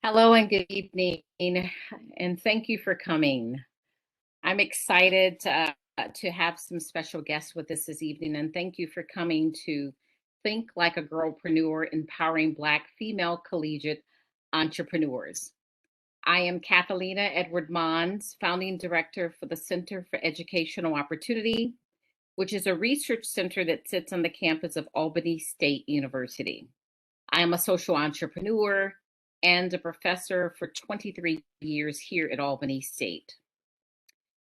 Hello and good evening, and thank you for coming. I'm excited to have some special guests with us this evening, and thank you for coming to Think Like a Girlpreneur, Empowering Black Female Collegiate Entrepreneurs. I am Kathaleena Edward Monds, Founding Director for the Center for Educational Opportunity, which is a research center that sits on the campus of Albany State University. I am a social entrepreneur and a professor for 23 years here at Albany State.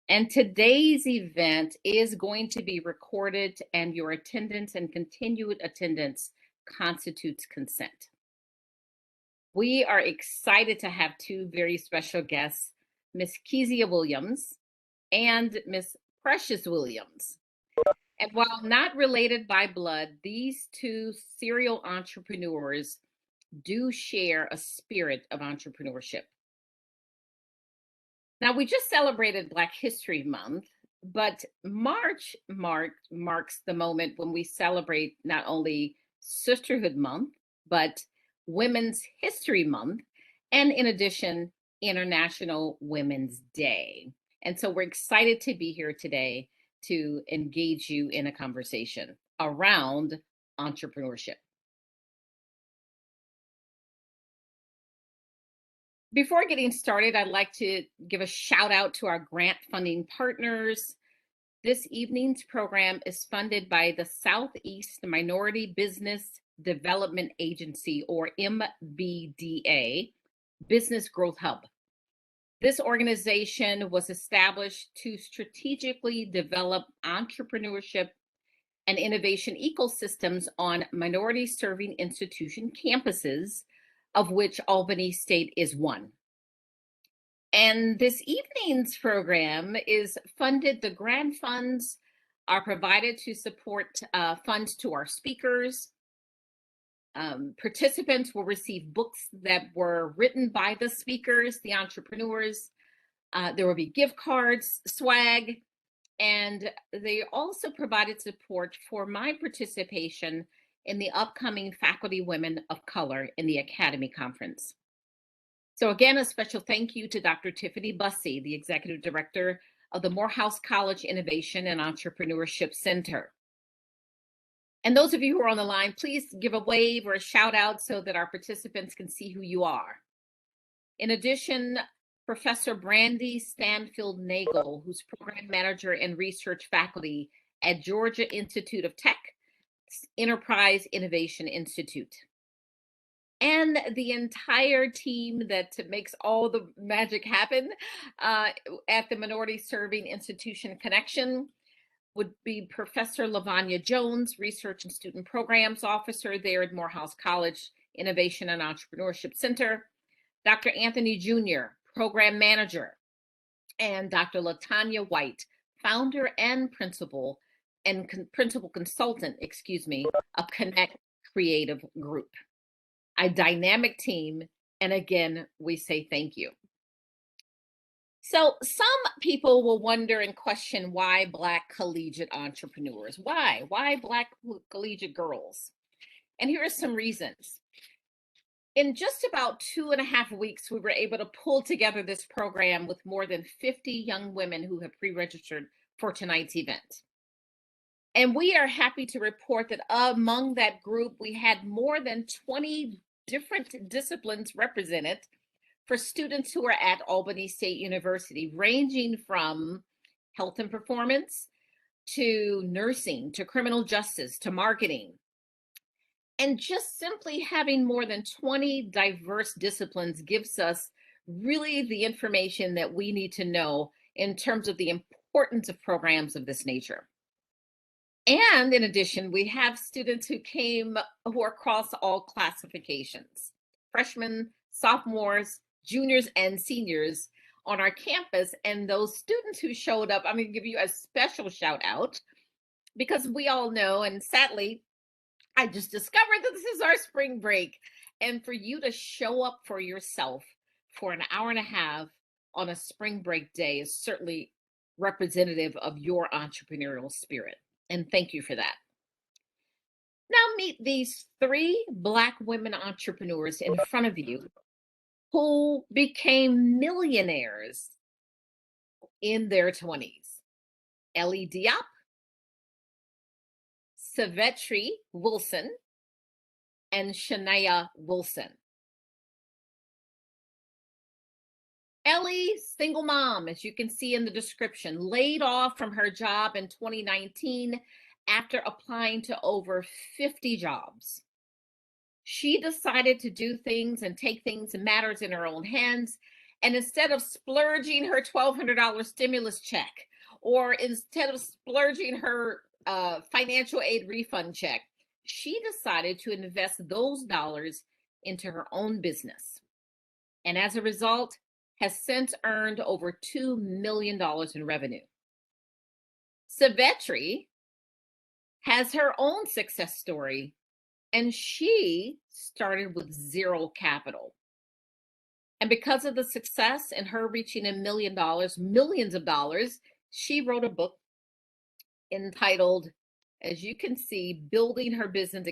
And today's event is going to be recorded, and your attendance and continued attendance constitutes consent. We are excited to have two very special guests, Miss Kezia Williams and Miss Precious Williams. And while not related by blood, these two serial entrepreneurs do share a spirit of entrepreneurship. Now, we just celebrated Black History Month, but March marks the moment when we celebrate not only Sisterhood Month, but Women's History Month, and in addition, International Women's Day. And so we're excited to be here today to engage you in a conversation around entrepreneurship. Before getting started, I'd like to give a shout out to our grant funding partners. This evening's program is funded by the Southeast Minority Business Development Agency, or MBDA, Business Growth Hub. This organization was established to strategically develop entrepreneurship and innovation ecosystems on minority-serving institution campuses, of which Albany State is one. And this evening's program is funded, the grant funds are provided to support funds to our speakers. Participants will receive books that were written by the speakers, the entrepreneurs. There will be gift cards, swag, and they also provided support for my participation in the upcoming Faculty Women of Color in the Academy Conference. So again, a special thank you to Dr. Tiffany Bussey, the Executive Director of the Morehouse College Innovation and Entrepreneurship Center. And those of you who are on the line, please give a wave or a shout out so that our participants can see who you are. In addition, Professor Brandy Stanfield Nagel, who's Program Manager and Research Faculty at Georgia Institute of Tech, Enterprise Innovation Institute. And the entire team that makes all the magic happen at the Minority Serving Institution Connection would be Professor Lavanya Jones, Research and Student Programs Officer there at Morehouse College Innovation and Entrepreneurship Center, Dr. Anthony Jr., Program Manager, and Dr. LaTanya White, Founder and Principal Consultant, of Connect Creative Group. A dynamic team, and again, we say thank you. So some people will wonder and question why Black collegiate entrepreneurs? Why Black collegiate girls? And here are some reasons. In just about 2.5 weeks, we were able to pull together this program with more than 50 young women who have pre-registered for tonight's event. And we are happy to report that among that group, we had more than 20 different disciplines represented for students who are at Albany State University, ranging from health and performance to nursing, to criminal justice, to marketing. And just simply having more than 20 diverse disciplines gives us really the information that we need to know in terms of the importance of programs of this nature. And in addition, we have students who are across all classifications, freshmen, sophomores, juniors, and seniors on our campus. And those students who showed up, I'm going to give you a special shout out because we all know, and sadly, I just discovered that this is our spring break. And for you to show up for yourself for an hour and a half on a spring break day is certainly representative of your entrepreneurial spirit. And thank you for that. Now meet these 3 Black women entrepreneurs in front of you who became millionaires in their 20s. Ellie Diop, Savitri Wilson, and Shania Wilson. Ellie, single mom, as you can see in the description, laid off from her job in 2019 after applying to over 50 jobs. She decided to do things and take things and matters in her own hands. And instead of splurging her $1,200 stimulus check, or instead of splurging her financial aid refund check, she decided to invest those dollars into her own business. And as a result, has since earned over $2 million in revenue. Savitri has her own success story, and she started with zero capital. And because of the success and her reaching $1 million, millions of dollars, she wrote a book entitled, as you can see, Building Her Business,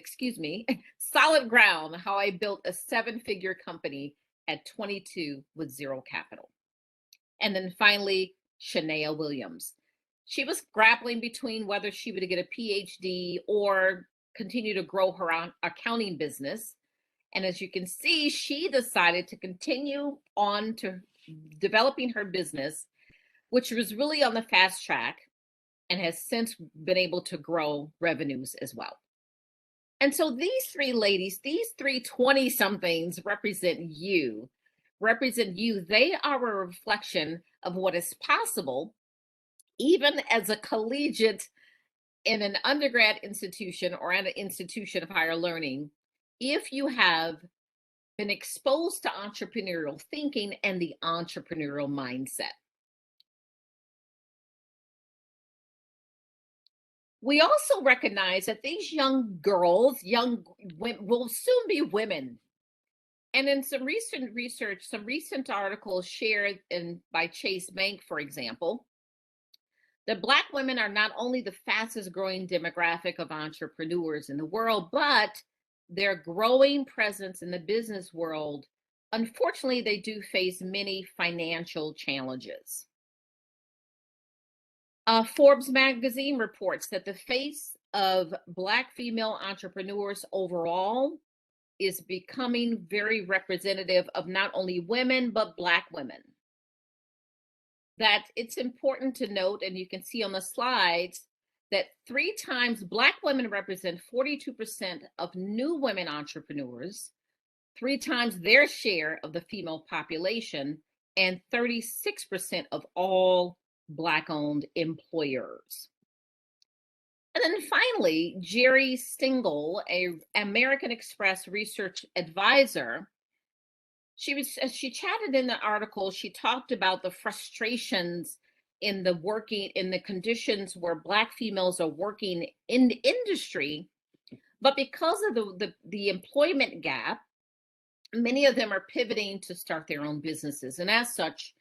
Solid Ground, How I Built a 7-Figure Company at 22 with zero capital. And then finally, Shania Williams. She was grappling between whether she would get a PhD or continue to grow her accounting business. And as you can see, she decided to continue on to developing her business, which was really on the fast track and has since been able to grow revenues as well. And so these three ladies, these three 20-somethings represent you. They are a reflection of what is possible, even as a collegiate in an undergrad institution or at an institution of higher learning, if you have been exposed to entrepreneurial thinking and the entrepreneurial mindset. We also recognize that these young girls, will soon be women. And in some recent research, some recent articles shared by Chase Bank, for example, that Black women are not only the fastest growing demographic of entrepreneurs in the world, but their growing presence in the business world, unfortunately, they do face many financial challenges. Forbes magazine reports that the face of Black female entrepreneurs overall is becoming very representative of not only women, but Black women. That it's important to note, and you can see on the slides, that 3 times Black women represent 42% of new women entrepreneurs, 3 times their share of the female population, and 36% of all Black-owned employers. And then finally, Jerry Stingle, an American Express research advisor, she chatted in the article, she talked about the frustrations in the conditions where Black females are working in the industry, but because of the employment gap, many of them are pivoting to start their own businesses. And as such,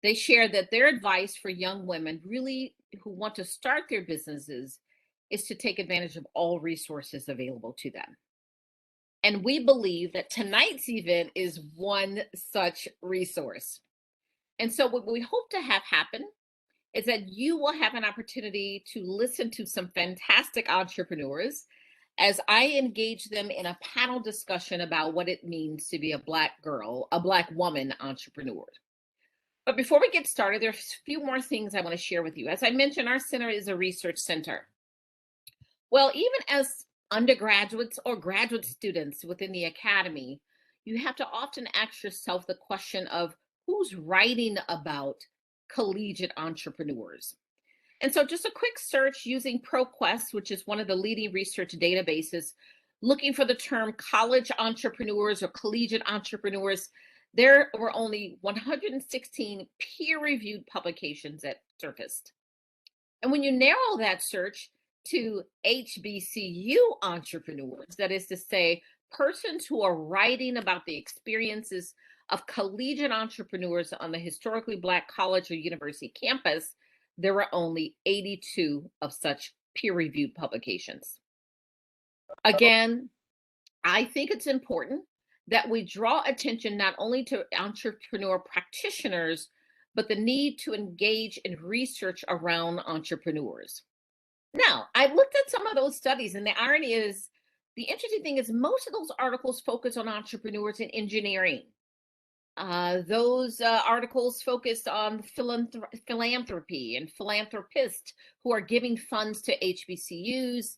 they shared that their advice for young women really who want to start their businesses is to take advantage of all resources available to them. And we believe that tonight's event is one such resource. And so what we hope to have happen is that you will have an opportunity to listen to some fantastic entrepreneurs as I engage them in a panel discussion about what it means to be a Black girl, a Black woman entrepreneur. But before we get started, there's a few more things I want to share with you. As I mentioned, our center is a research center. Well, even as undergraduates or graduate students within the academy, you have to often ask yourself the question of who's writing about collegiate entrepreneurs. And so just a quick search using ProQuest, which is one of the leading research databases, looking for the term college entrepreneurs or collegiate entrepreneurs, there were only 116 peer-reviewed publications that surfaced. And when you narrow that search to HBCU entrepreneurs, that is to say, persons who are writing about the experiences of collegiate entrepreneurs on the historically Black college or university campus, there were only 82 of such peer-reviewed publications. Again, I think it's important that we draw attention not only to entrepreneur practitioners, but the need to engage in research around entrepreneurs. Now, I looked at some of those studies, and the irony is, the interesting thing is most of those articles focus on entrepreneurs in engineering. Those articles focused on philanthropy and philanthropists who are giving funds to HBCUs,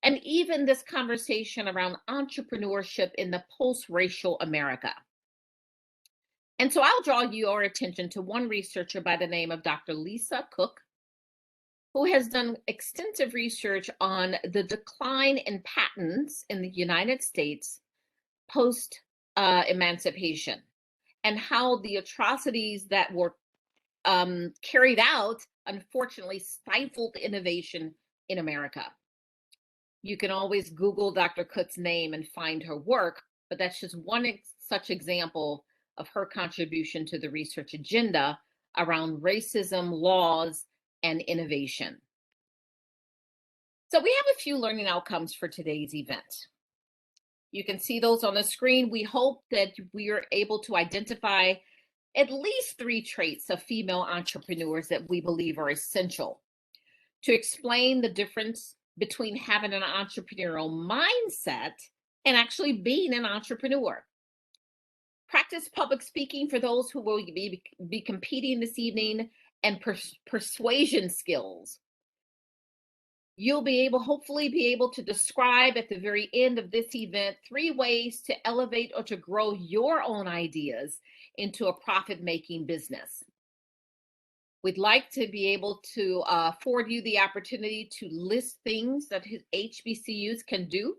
and even this conversation around entrepreneurship in the post-racial America. And so I'll draw your attention to one researcher by the name of Dr. Lisa Cook, who has done extensive research on the decline in patents in the United States post-emancipation, and how the atrocities that were carried out, unfortunately, stifled innovation in America. You can always Google Dr. Cook's name and find her work, but that's just one such example of her contribution to the research agenda around racism, laws, and innovation. So we have a few learning outcomes for today's event. You can see those on the screen. We hope that we are able to identify at least 3 traits of female entrepreneurs that we believe are essential to explain the difference between having an entrepreneurial mindset and actually being an entrepreneur. Practice public speaking for those who will be competing this evening, and persuasion skills. You'll hopefully be able to describe at the very end of this event 3 ways to elevate or to grow your own ideas into a profit-making business. We'd like to be able to afford you the opportunity to list things that HBCUs can do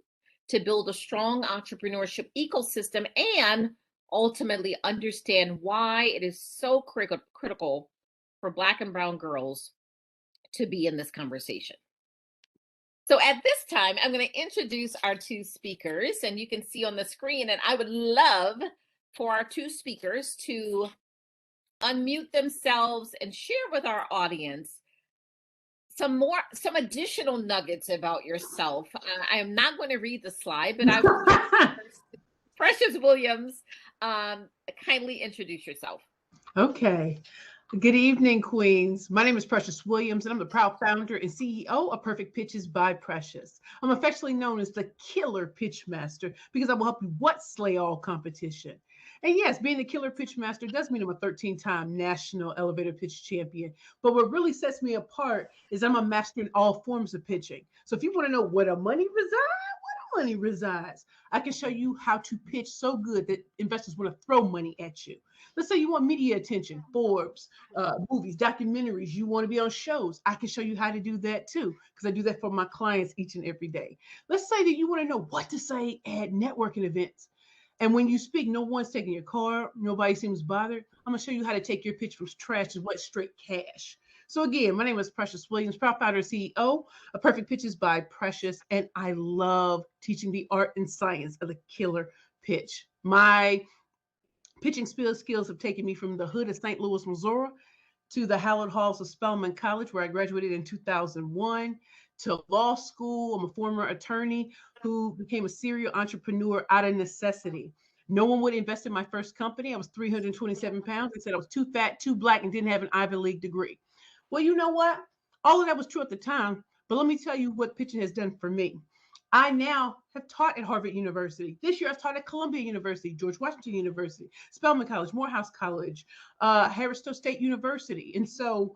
to build a strong entrepreneurship ecosystem, and ultimately understand why it is so critical for Black and brown girls to be in this conversation. So at this time, I'm going to introduce our 2 speakers, and you can see on the screen, and I would love for our 2 speakers to unmute themselves and share with our audience some additional nuggets about yourself. I am not going to read the slide, but I will Precious Williams, kindly introduce yourself. Okay. Good evening, Queens. My name is Precious Williams, and I'm the proud founder and CEO of Perfect Pitches by Precious. I'm affectionately known as the Killer Pitch Master because I will help you slay all competition. And yes, being the Killer Pitch Master does mean I'm a 13-time national elevator pitch champion. But what really sets me apart is I'm a master in all forms of pitching. So if you want to know where the money resides, I can show you how to pitch so good that investors want to throw money at you. Let's say you want media attention, Forbes, movies, documentaries, you want to be on shows. I can show you how to do that too, because I do that for my clients each and every day. Let's say that you want to know what to say at networking events. And when you speak, no one's taking your car, nobody seems bothered. I'm going to show you how to take your pitch from trash to straight cash. So again, my name is Precious Williams, proud founder and CEO of Perfect Pitches by Precious, and I love teaching the art and science of the killer pitch. My pitching skills have taken me from the hood of St. Louis, Missouri, to the hallowed halls of Spelman College, where I graduated in 2001, to law school. I'm a former attorney who became a serial entrepreneur out of necessity. No one would invest in my first company. I was 327 pounds. They said I was too fat, too Black, and didn't have an Ivy League degree. Well, you know what? All of that was true at the time, but let me tell you what pitching has done for me. I now have taught at Harvard University. This year I've taught at Columbia University, George Washington University, Spelman College, Morehouse College, Harris State University. And so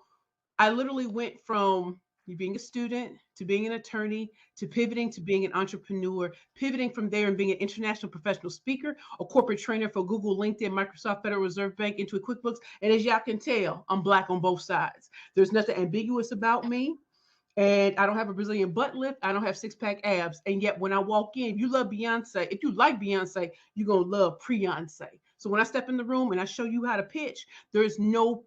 I literally went from being a student to being an attorney to pivoting to being an entrepreneur, pivoting from there and being an international professional speaker, a corporate trainer for Google, LinkedIn, Microsoft, Federal Reserve Bank, into QuickBooks. And as y'all can tell, I'm Black on both sides. There's nothing ambiguous about me. And I don't have a Brazilian butt lift. I don't have 6-pack abs. And yet when I walk in, you love Beyonce. If you like Beyonce, you're going to love Pre-Yonce. So when I step in the room and I show you how to pitch, there is no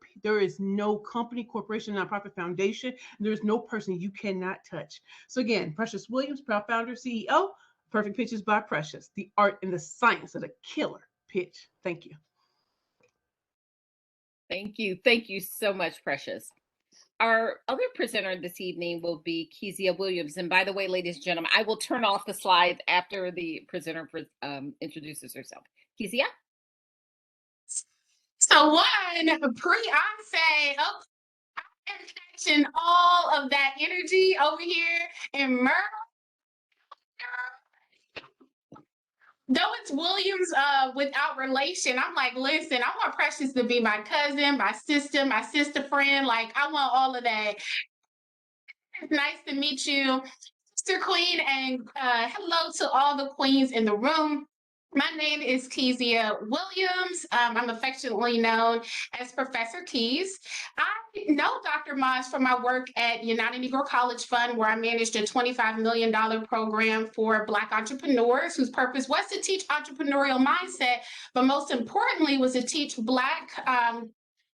company, corporation, nonprofit, foundation. There is no person you cannot touch. So again, Precious Williams, proud founder, CEO, Perfect Pitches by Precious, the art and the science of the killer pitch. Thank you. Thank you. Thank you so much, Precious. Our other presenter this evening will be Kezia Williams. And by the way, ladies and gentlemen, I will turn off the slides after the presenter introduces herself. Kezia? So one, pre-I'd oh, I'm catching all of that energy over here in Myrtle. Though it's Williams without relation, I'm like, listen, I want Precious to be my cousin, my sister friend. Like, I want all of that. It's nice to meet you, Sister Queen, and hello to all the queens in the room. My name is Kezia Williams. I'm affectionately known as Professor Keys. I know Dr. Monds from my work at United Negro College Fund, where I managed a $25 million program for Black entrepreneurs whose purpose was to teach entrepreneurial mindset, but most importantly was to teach Black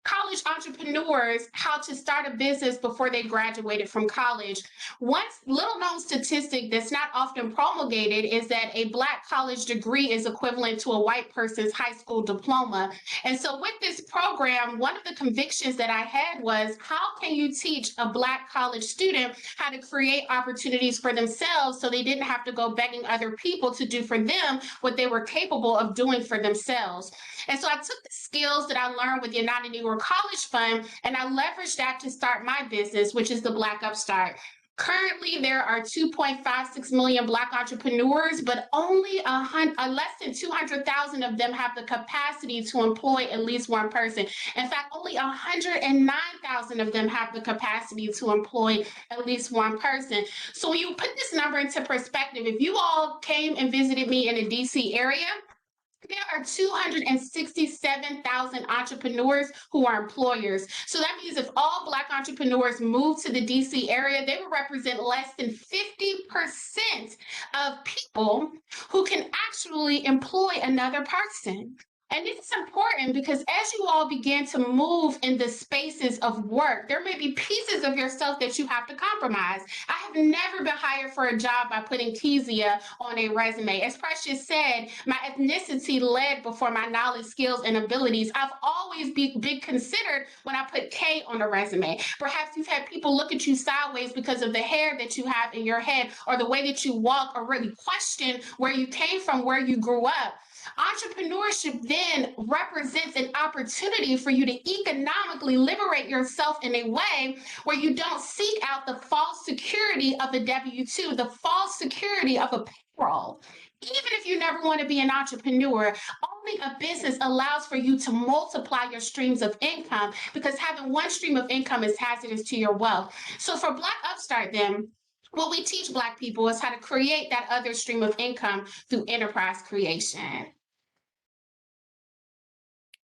college entrepreneurs how to start a business before they graduated from college. One little known statistic that's not often promulgated is that a Black college degree is equivalent to a white person's high school diploma. And so with this program, one of the convictions that I had was, how can you teach a Black college student how to create opportunities for themselves so they didn't have to go begging other people to do for them what they were capable of doing for themselves? And so I took the skills that I learned with United Negro College Fund and I leveraged that to start my business, which is the Black UpStart. Currently, there are 2.56 million Black entrepreneurs, but only less than 200,000 of them have the capacity to employ at least one person. In fact, only 109,000 of them have the capacity to employ at least one person. So when you put this number into perspective, if you all came and visited me in the DC area, there are 267,000 entrepreneurs who are employers. So that means if all Black entrepreneurs move to the DC area, they will represent less than 50% of people who can actually employ another person. And this is important because as you all begin to move in the spaces of work, there may be pieces of yourself that you have to compromise. I have never been hired for a job by putting Kezia on a resume. As Precious said, my ethnicity led before my knowledge, skills, and abilities. I've always been considered when I put K on a resume. Perhaps you've had people look at you sideways because of the hair that you have in your head or the way that you walk, or really question where you came from, where you grew up. Entrepreneurship then represents an opportunity for you to economically liberate yourself in a way where you don't seek out the false security of a W-2, the false security of a payroll. Even if you never want to be an entrepreneur, owning a business allows for you to multiply your streams of income, because having one stream of income is hazardous to your wealth. So for Black UpStart then, what we teach Black people is how to create that other stream of income through enterprise creation.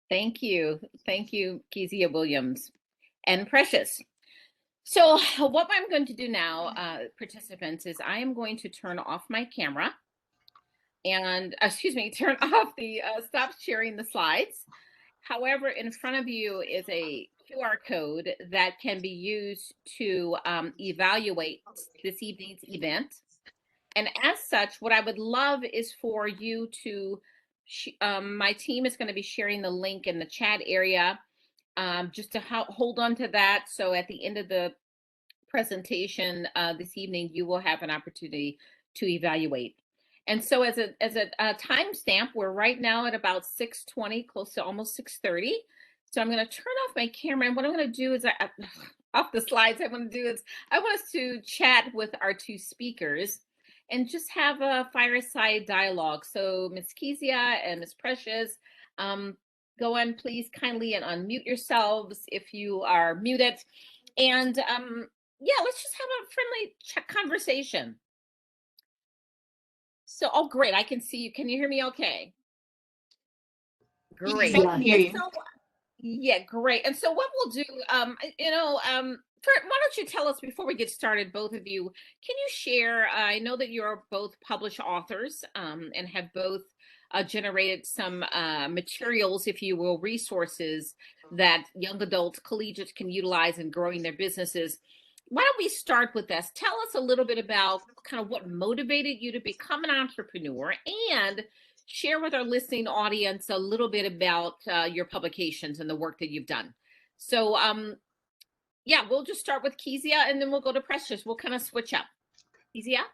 Thank you. Thank you, Kezia Williams and Precious. So what I'm going to do now, participants, is I am going to turn off my camera and, turn off the, stop sharing the slides. However, in front of you is a QR code that can be used to evaluate this evening's event. And as such, what I would love is for you to, my team is going to be sharing the link in the chat area, just to hold on to that. So at the end of the presentation this evening, you will have an opportunity to evaluate. And so as a timestamp, we're right now at about 6:20, close to almost 6:30. So I'm going to turn off my camera. And what I'm going to do is, off the slides, I want us to chat with our two speakers and just have a fireside dialogue. So Ms. Kezia and Ms. Precious, go on, please kindly, and unmute yourselves if you are muted. And yeah, let's just have a friendly conversation. So, oh, great. I can see you. Can you hear me okay? Great. Yeah. Yeah, great. And so what we'll do, why don't you tell us, before we get started, both of you, can you share, I know that you're both published authors and have both generated some materials, if you will, resources that young adults, collegiates can utilize in growing their businesses. Why don't we start with this? Tell us a little bit about kind of what motivated you to become an entrepreneur, and share with our listening audience a little bit about your publications and the work that you've done. So yeah, we'll just start with Kezia and then we'll go to Precious. We'll kind of switch up. Kezia?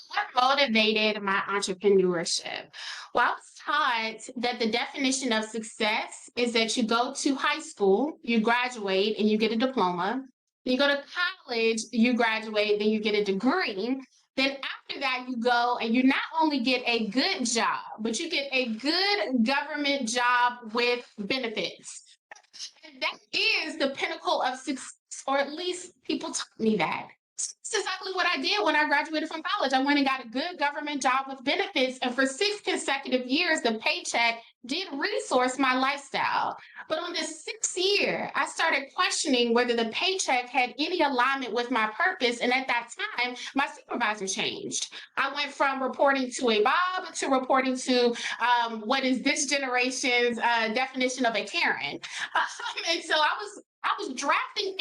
What motivated my entrepreneurship? Well, I was taught that the definition of success is that you go to high school, you graduate, and you get a diploma. Then you go to college, you graduate, then you get a degree. Then after that, you go and you not only get a good job, but you get a good government job with benefits. And that is the pinnacle of success, or at least people taught me that. That's exactly what I did when I graduated from college. I went and got a good government job with benefits, and for 6 consecutive years, the paycheck did resource my lifestyle. But on the 6th year, I started questioning whether the paycheck had any alignment with my purpose, and at that time, my supervisor changed. I went from reporting to a Bob to reporting to what is this generation's definition of a Karen. And so I was drafting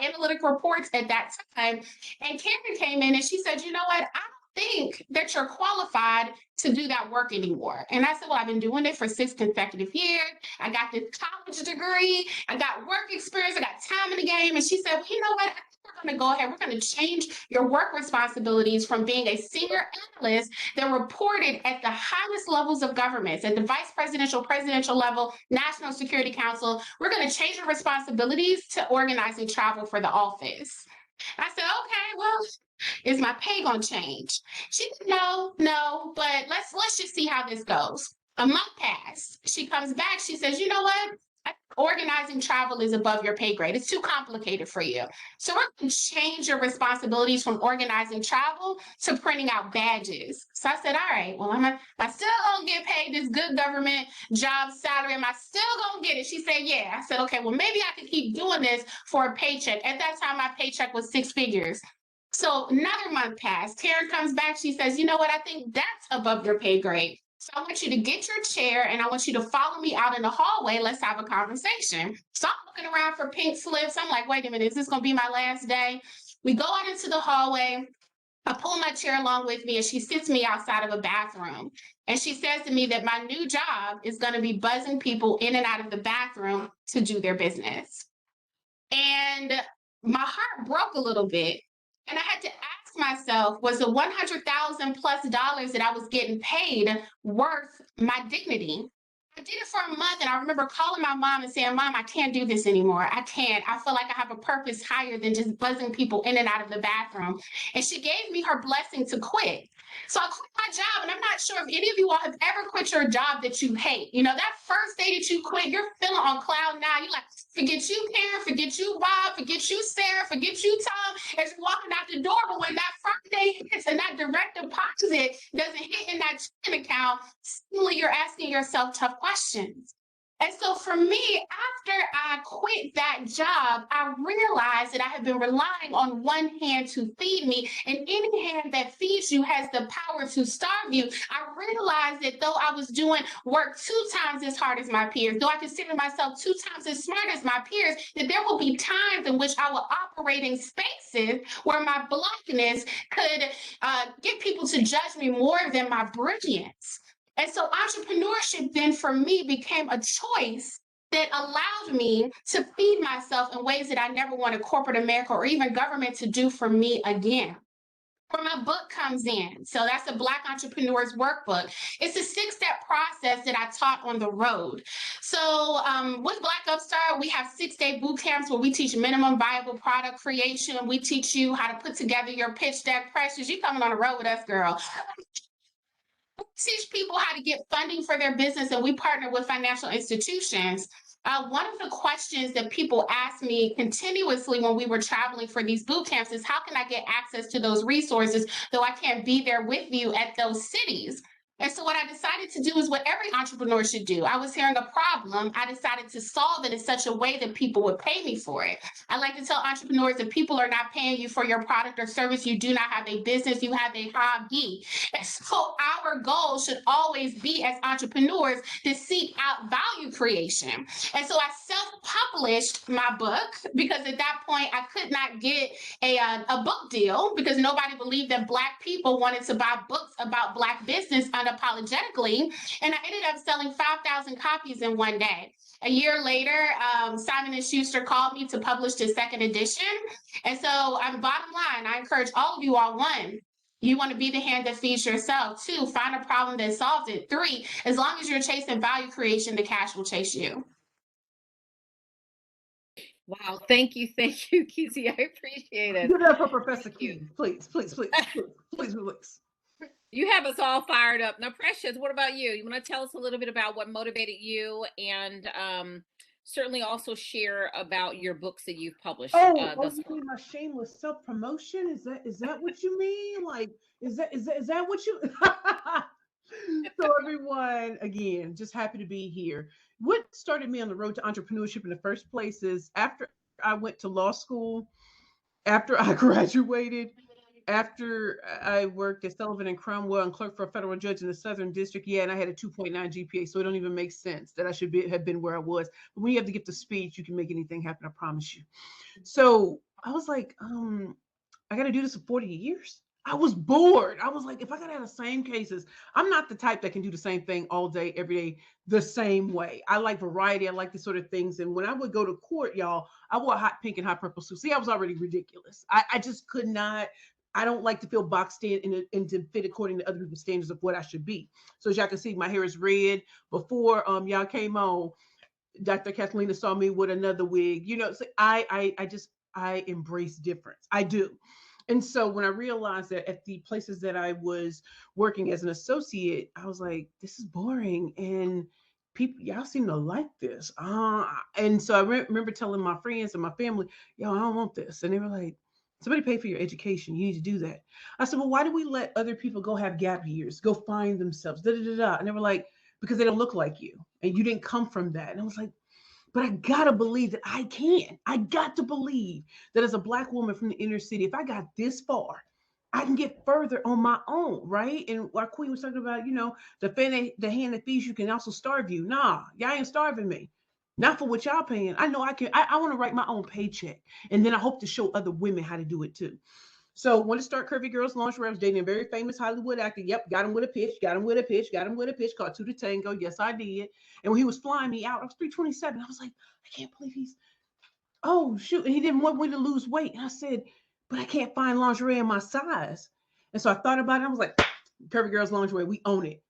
analytic reports at that time. And Karen came in and she said, you know what? I don't think that you're qualified to do that work anymore. And I said, well, I've been doing it for 6 consecutive years. I got this college degree. I got work experience. I got time in the game. And she said, well, you know what? We're going to go ahead. We're going to change your work responsibilities from being a senior analyst that reported at the highest levels of governments, at the vice presidential level, National Security Council. We're going to change your responsibilities to organizing travel for the office. I said, okay, well, is my pay going to change? She said, no, but let's just see how this goes. A month passed. She comes back. She says, you know what? Organizing travel is above your pay grade. It's too complicated for you. So we're going to change your responsibilities from organizing travel to printing out badges. So I said, all right, well, am I still going to get paid this good government job salary? Am I still going to get it? She said, yeah. I said, okay, well, maybe I can keep doing this for a paycheck. At that time, my paycheck was 6 figures. So another month passed. Karen comes back. She says, you know what? I think that's above your pay grade. So I want you to get your chair and I want you to follow me out in the hallway. Let's have a conversation. So I'm looking around for pink slips. I'm like, wait a minute, is this going to be my last day? We go out into the hallway. I pull my chair along with me and she sits me outside of a bathroom. And she says to me that my new job is going to be buzzing people in and out of the bathroom to do their business. And my heart broke a little bit. And I had to ask myself, was the $100,000 plus that I was getting paid worth my dignity? I did it for a month and I remember calling my mom and saying, Mom, I can't do this anymore. I can't. I feel like I have a purpose higher than just buzzing people in and out of the bathroom. And she gave me her blessing to quit. So I quit my job, and I'm not sure if any of you all have ever quit your job that you hate. You know, that first day that you quit, you're feeling on cloud 9. You're like, forget you, Karen, forget you, Bob, forget you, Sarah, forget you, Tom, as you're walking out the door. But when that first day hits and that direct deposit doesn't hit in that checking account, suddenly you're asking yourself tough questions. And so for me, after I quit that job, I realized that I had been relying on one hand to feed me, and any hand that feeds you has the power to starve you. I realized that though I was doing work 2 times as hard as my peers, though I consider myself 2 times as smart as my peers, that there will be times in which I will operate in spaces where my blackness could get people to judge me more than my brilliance. And so entrepreneurship then for me became a choice that allowed me to feed myself in ways that I never wanted corporate America or even government to do for me again. Where my book comes in. So that's a Black Entrepreneur's Workbook. It's a 6-step process that I taught on the road. So with Black UpStart, we have 6-day boot camps where we teach minimum viable product creation. We teach you how to put together your pitch deck. Precious, you coming on the road with us, girl. Teach people how to get funding for their business, and we partner with financial institutions. One of the questions that people ask me continuously when we were traveling for these boot camps is, how can I get access to those resources though I can't be there with you at those cities? And so what I decided to do is what every entrepreneur should do. I was hearing a problem. I decided to solve it in such a way that people would pay me for it. I like to tell entrepreneurs that people are not paying you for your product or service. You do not have a business. You have a hobby. And so our goal should always be as entrepreneurs to seek out value creation. And so I self-published my book because at that point I could not get a book deal because nobody believed that Black people wanted to buy books about Black business unapologetically. And I ended up selling 5,000 copies in one day. A year later, Simon & Schuster called me to publish the 2nd edition. And so bottom line, I encourage all of you all, one, You want to be the hand that feeds yourself. 2, find a problem that solves it. 3, as long as you're chasing value creation, the cash will chase you. Wow, thank you, Kezia. I appreciate it. Give it up for Professor Thank you. Keys, please, please, please, please, please. You have us all fired up. Now, Precious, what about you? You want to tell us a little bit about what motivated you, and certainly also share about your books that you've published Oh, thus you far. mean my shameless self promotion? Is that what you mean? Like, is that what you? So everyone, again, just happy to be here. What started me on the road to entrepreneurship in the first place is after I went to law school, after I graduated, after I worked at Sullivan and Cromwell and clerked for a federal judge in the Southern District, yeah, and I had a 2.9 GPA, so it don't even make sense that I should have been where I was. But when you have the gift of speech, you can make anything happen, I promise you. So I was like, I got to do this for 40 years. I was bored. I was like, if I got to have the same cases, I'm not the type that can do the same thing all day, every day, the same way. I like variety. I like these sort of things. And when I would go to court, y'all, I wore hot pink and hot purple suits. See, I was already ridiculous. I just could not. I don't like to feel boxed in and to fit according to other people's standards of what I should be. So as y'all can see, my hair is red. Before y'all came on, Dr. Kathaleena saw me with another wig. You know, so I embrace difference. I do. And so when I realized that at the places that I was working as an associate, I was like, this is boring. And people, y'all seem to like this. And so I remember telling my friends and my family, yo, I don't want this. And they were like, somebody pay for your education. You need to do that. I said, well, why do we let other people go have gap years, go find themselves, da da da da? And they were like, because they don't look like you and you didn't come from that. And I was like, but I gotta believe that I can. I got to believe that as a Black woman from the inner city, if I got this far, I can get further on my own, right? And our queen was talking about, the hand that feeds you can also starve you. Nah, y'all ain't starving me. Not for what y'all paying. I know I can. I want to write my own paycheck, and then I hope to show other women how to do it too. So when to start Curvy Girls Lingerie, I was dating a very famous Hollywood actor. Yep, got him with a pitch, got him with a pitch, got him with a pitch, called Two to Tango. Yes, I did. And when he was flying me out, I was 327. I was like, I can't believe oh, shoot. And he didn't want me to lose weight. And I said, but I can't find lingerie in my size. And so I thought about it. I was like, Curvy Girls Lingerie, we own it.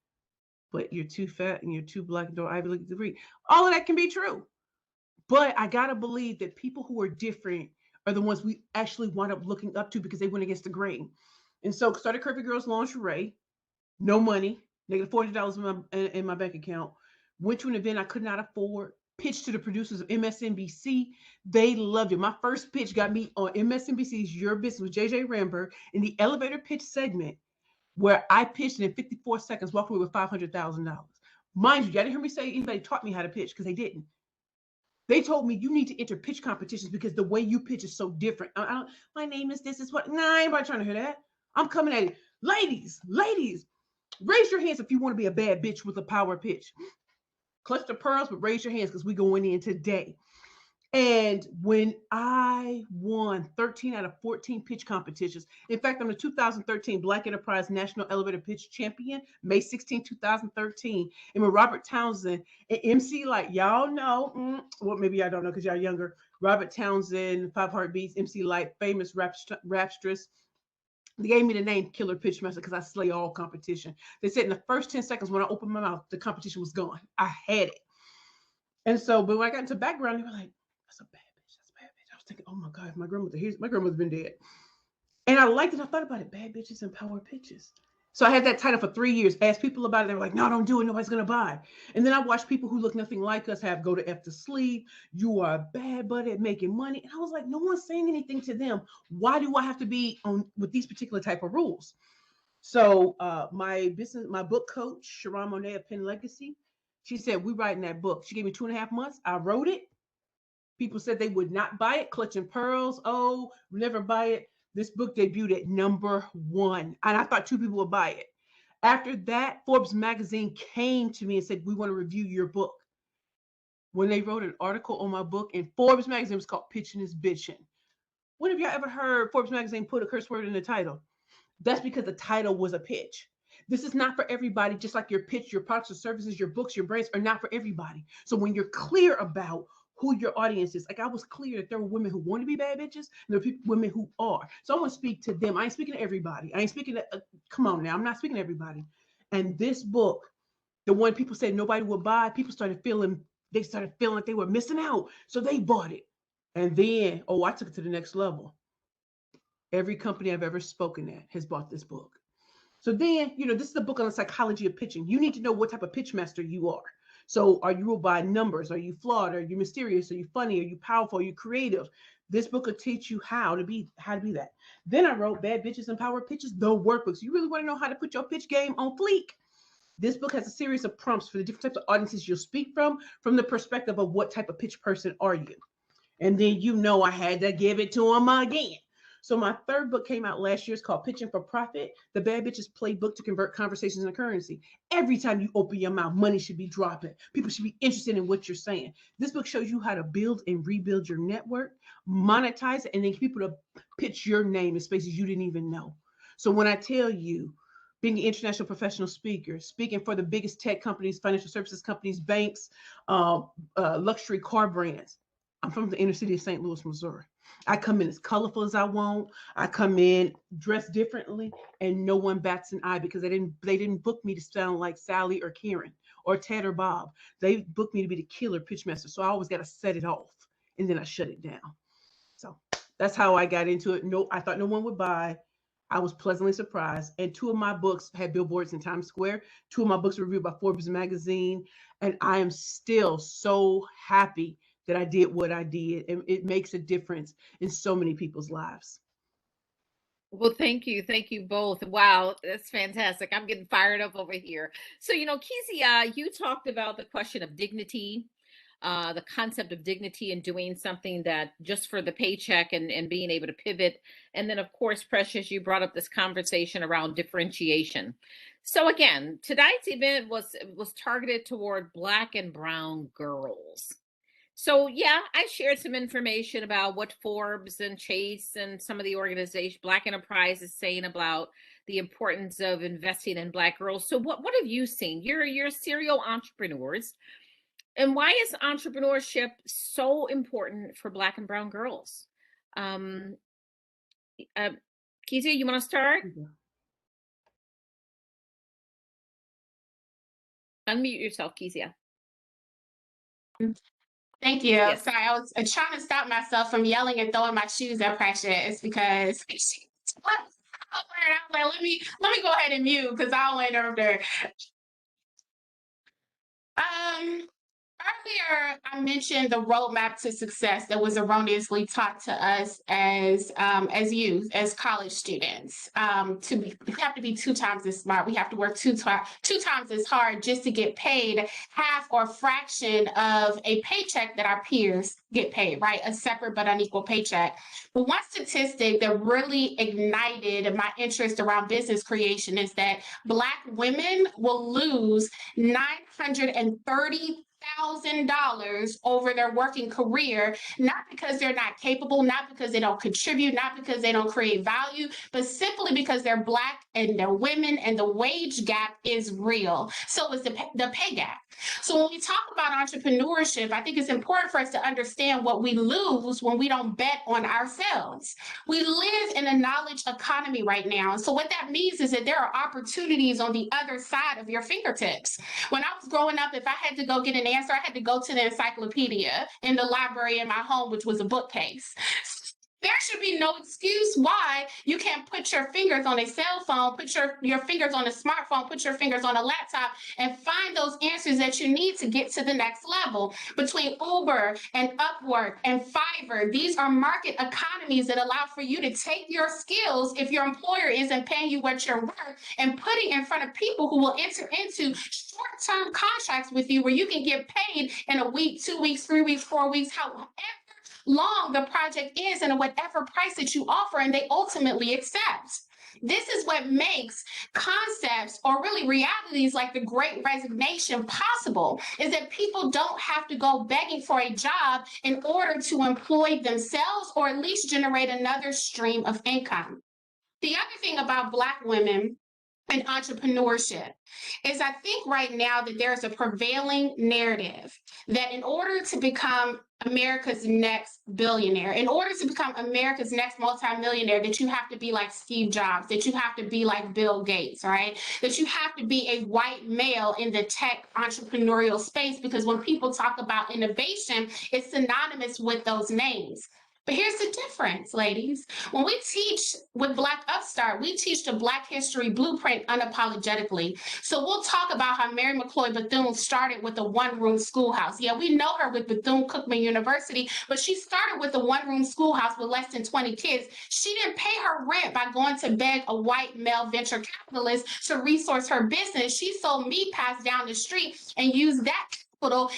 But you're too fat and you're too Black and don't Ivy League degree. All of that can be true. But I got to believe that people who are different are the ones we actually wind up looking up to because they went against the grain. And so started Curvy Girls Lingerie, no money, negative $40 in my bank account. Went to an event I could not afford, pitched to the producers of MSNBC. They loved it. My first pitch got me on MSNBC's Your Business with JJ Ramberg in the elevator pitch segment where I pitched and in 54 seconds walked away with $500,000. Mind you, y'all didn't hear me say anybody taught me how to pitch because they didn't. They told me you need to enter pitch competitions because the way you pitch is so different. My name is this is what. Nah, anybody trying to hear that. I'm coming at it. Ladies, raise your hands if you want to be a bad bitch with a power pitch. Clutch the pearls, but raise your hands because we're going in today. And when I won 13 out of 14 pitch competitions, in fact, I'm the 2013 Black Enterprise National Elevator Pitch Champion, May 16, 2013. And when Robert Townsend, an MC like y'all know, well, maybe y'all don't know because y'all younger, Robert Townsend, Five Heartbeats, MC Light, famous rapstress. They gave me the name Killer Pitchmaster because I slay all competition. They said in the first 10 seconds when I opened my mouth, the competition was gone. I had it. And so, but when I got into background, they were like, that's a bad bitch. That's a bad bitch. I was thinking, oh my God, my grandmother's been dead. And I liked it. I thought about it. Bad bitches and power pitches. So I had that title for 3 years. Asked people about it. They were like, no, don't do it. Nobody's going to buy. And then I watched people who look nothing like us have go to F to sleep. You are a bad buddy at making money. And I was like, no one's saying anything to them. Why do I have to be on with these particular type of rules? So my book coach, Sharon Monet of Penn Legacy, she said, we writing that book. She gave me 2.5 months. I wrote it. People said they would not buy it. Clutching Pearls. Oh, never buy it. This book debuted at #1. And I thought 2 people would buy it. After that, Forbes magazine came to me and said, we want to review your book. When they wrote an article on my book in Forbes magazine, it was called Pitching is Bitching. When have y'all ever heard Forbes magazine put a curse word in the title? That's because the title was a pitch. This is not for everybody, just like your pitch, your products or services, your books, your brands are not for everybody. So when you're clear about who your audience is. Like, I was clear that there were women who want to be bad bitches, and there are women who are. So I want to speak to them. I ain't speaking to everybody. I ain't speaking to, come on now, I'm not speaking to everybody. And this book, the one people said nobody would buy, people started feeling, like they were missing out. So they bought it. And then, oh, I took it to the next level. Every company I've ever spoken at has bought this book. So then, this is a book on the psychology of pitching. You need to know what type of pitch master you are. So are you ruled by numbers? Are you flawed? Are you mysterious? Are you funny? Are you powerful? Are you creative? This book will teach you how to be that. Then I wrote Bad Bitches and Power Pitches, the workbooks. You really want to know how to put your pitch game on fleek? This book has a series of prompts for the different types of audiences you'll speak from the perspective of what type of pitch person are you. And then I had to give it to them again. So my third book came out last year. It's called Pitching for Profit, the Bad Bitches Playbook to Convert Conversations into Currency. Every time you open your mouth, money should be dropping. People should be interested in what you're saying. This book shows you how to build and rebuild your network, monetize it, and then get people to pitch your name in spaces you didn't even know. So when I tell you, being an international professional speaker, speaking for the biggest tech companies, financial services companies, banks, luxury car brands, I'm from the inner city of St. Louis, Missouri. I come in as colorful as I want. I come in dressed differently, and no one bats an eye because they didn't book me to sound like Sally or Karen or Ted or Bob. They booked me to be the killer pitch master. So I always got to set it off, and then I shut it down. So that's how I got into it. No, I thought no one would buy. I was pleasantly surprised. And 2 of my books had billboards in Times Square. 2 of my books were reviewed by Forbes magazine. And I am still so happy that I did what I did. And it makes a difference in so many people's lives. Well, thank you. Thank you both. Wow, that's fantastic. I'm getting fired up over here. So, Kezia, you talked about the question of dignity, the concept of dignity and doing something that just for the paycheck and being able to pivot. And then, of course, Precious, you brought up this conversation around differentiation. So again, tonight's event was targeted toward Black and brown girls. So yeah, I shared some information about what Forbes and Chase and some of the organization, Black Enterprise, is saying about the importance of investing in Black girls. So what have you seen? You're serial entrepreneurs. And why is entrepreneurship so important for Black and brown girls? Kezia, you want to start? Unmute yourself, Kezia. Thank you. Yes. Sorry, I was trying to stop myself from yelling and throwing my shoes at Precious because I was like, let me go ahead and mute because I went over there. Earlier, I mentioned the roadmap to success that was erroneously taught to us as youth, as college students. We have to be 2 times as smart. We have to work 2 times as hard just to get paid half or fraction of a paycheck that our peers get paid, right? A separate but unequal paycheck. But one statistic that really ignited my interest around business creation is that Black women will lose $930,000 over their working career, not because they're not capable, not because they don't contribute, not because they don't create value, but simply because they're Black and they're women and the wage gap is real. So is the pay gap. So when we talk about entrepreneurship, I think it's important for us to understand what we lose when we don't bet on ourselves. We live in a knowledge economy right now. So what that means is that there are opportunities on the other side of your fingertips. When I was growing up, if I had to go get an answer, I had to go to the encyclopedia in the library in my home, which was a bookcase. There should be no excuse why you can't put your fingers on a cell phone, put your fingers on a smartphone, put your fingers on a laptop, and find those answers that you need to get to the next level. Between Uber and Upwork and Fiverr, these are market economies that allow for you to take your skills, if your employer isn't paying you what you're worth, and putting in front of people who will enter into short-term contracts with you where you can get paid in a week, 2 weeks, 3 weeks, 4 weeks, however long the project is and at whatever price that you offer and they ultimately accept. This is what makes concepts or really realities like the Great Resignation possible, is that people don't have to go begging for a job in order to employ themselves or at least generate another stream of income. The other thing about Black women and entrepreneurship is I think right now that there's a prevailing narrative that in order to become America's next billionaire, in order to become America's next multimillionaire, that you have to be like Steve Jobs, that you have to be like Bill Gates, right? That you have to be a white male in the tech entrepreneurial space, because when people talk about innovation, it's synonymous with those names. But here's the difference, ladies. When we teach with Black UpStart, we teach the Black history blueprint unapologetically. So we'll talk about how Mary McCloy Bethune started with a one-room schoolhouse. Yeah, we know her with Bethune-Cookman University, but she started with a one-room schoolhouse with less than 20 kids. She didn't pay her rent by going to beg a white male venture capitalist to resource her business. She sold meat pies down the street and used that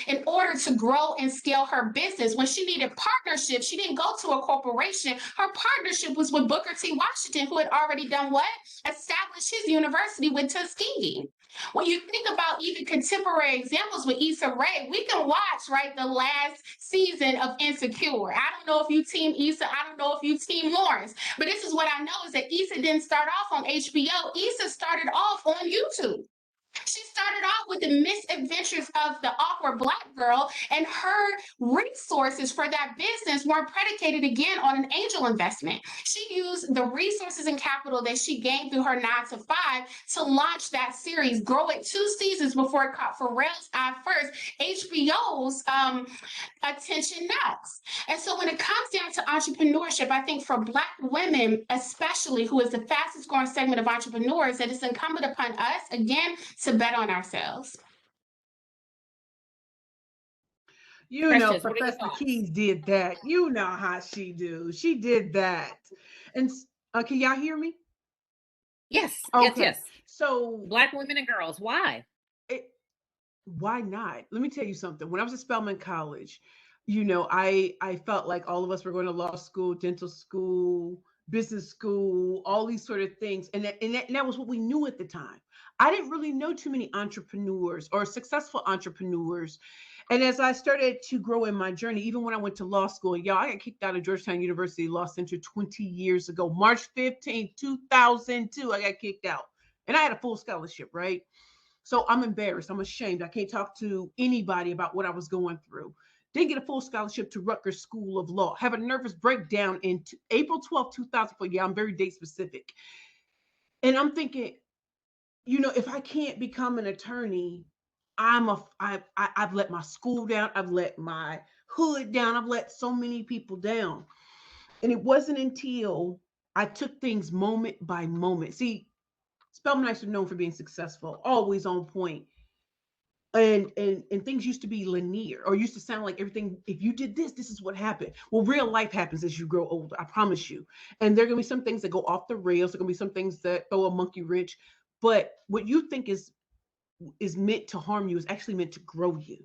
in order to grow and scale her business. When she needed partnership, she didn't go to a corporation. Her partnership was with Booker T. Washington, who had already done what? Established his university with Tuskegee. When you think about even contemporary examples with Issa Rae, we can watch, right, the last season of Insecure. I don't know if you team Issa, I don't know if you team Lawrence, but this is what I know is that Issa didn't start off on HBO. Issa started off on YouTube. She started off with the misadventures of the awkward Black girl, and her resources for that business weren't predicated again on an angel investment. She used the resources and capital that she gained through her 9-to-5 to launch that series, grow it 2 seasons before it caught Pharrell's eye first, HBO's attention next. And so when it comes down to entrepreneurship, I think for Black women, especially, who is the fastest growing segment of entrepreneurs, that it's incumbent upon us, again, to bet on ourselves. You know, Precious, what are your Professor thoughts? Keys did that. You know how she do. She did that. And can y'all hear me? Yes, Okay. yes. So Black women and girls, why? why not? Let me tell you something. When I was at Spelman College, you know, I felt like all of us were going to law school, dental school, business school, all these sort of things, and that was what we knew at the time. I didn't really know too many entrepreneurs or successful entrepreneurs. And as I started to grow in my journey, even when I went to law school, y'all, I got kicked out of Georgetown University Law Center 20 years ago, March 15th, 2002, I got kicked out. And I had a full scholarship, right? So I'm embarrassed. I'm ashamed. I can't talk to anybody about what I was going through. Didn't get a full scholarship to Rutgers School of Law. Have a nervous breakdown in April 12th, 2004. Yeah, I'm very date specific. And I'm thinking, you know, if I can't become an attorney, I've let my school down. I've let my hood down. I've let so many people down. And it wasn't until I took things moment by moment. See, Spelmanites are known for being successful, always on point. And things used to be linear, or used to sound like everything, if you did this, this is what happened. Well, real life happens as you grow older, I promise you. And there are gonna be some things that go off the rails, there are gonna be some things that throw a monkey wrench. But what you think is meant to harm you is actually meant to grow you.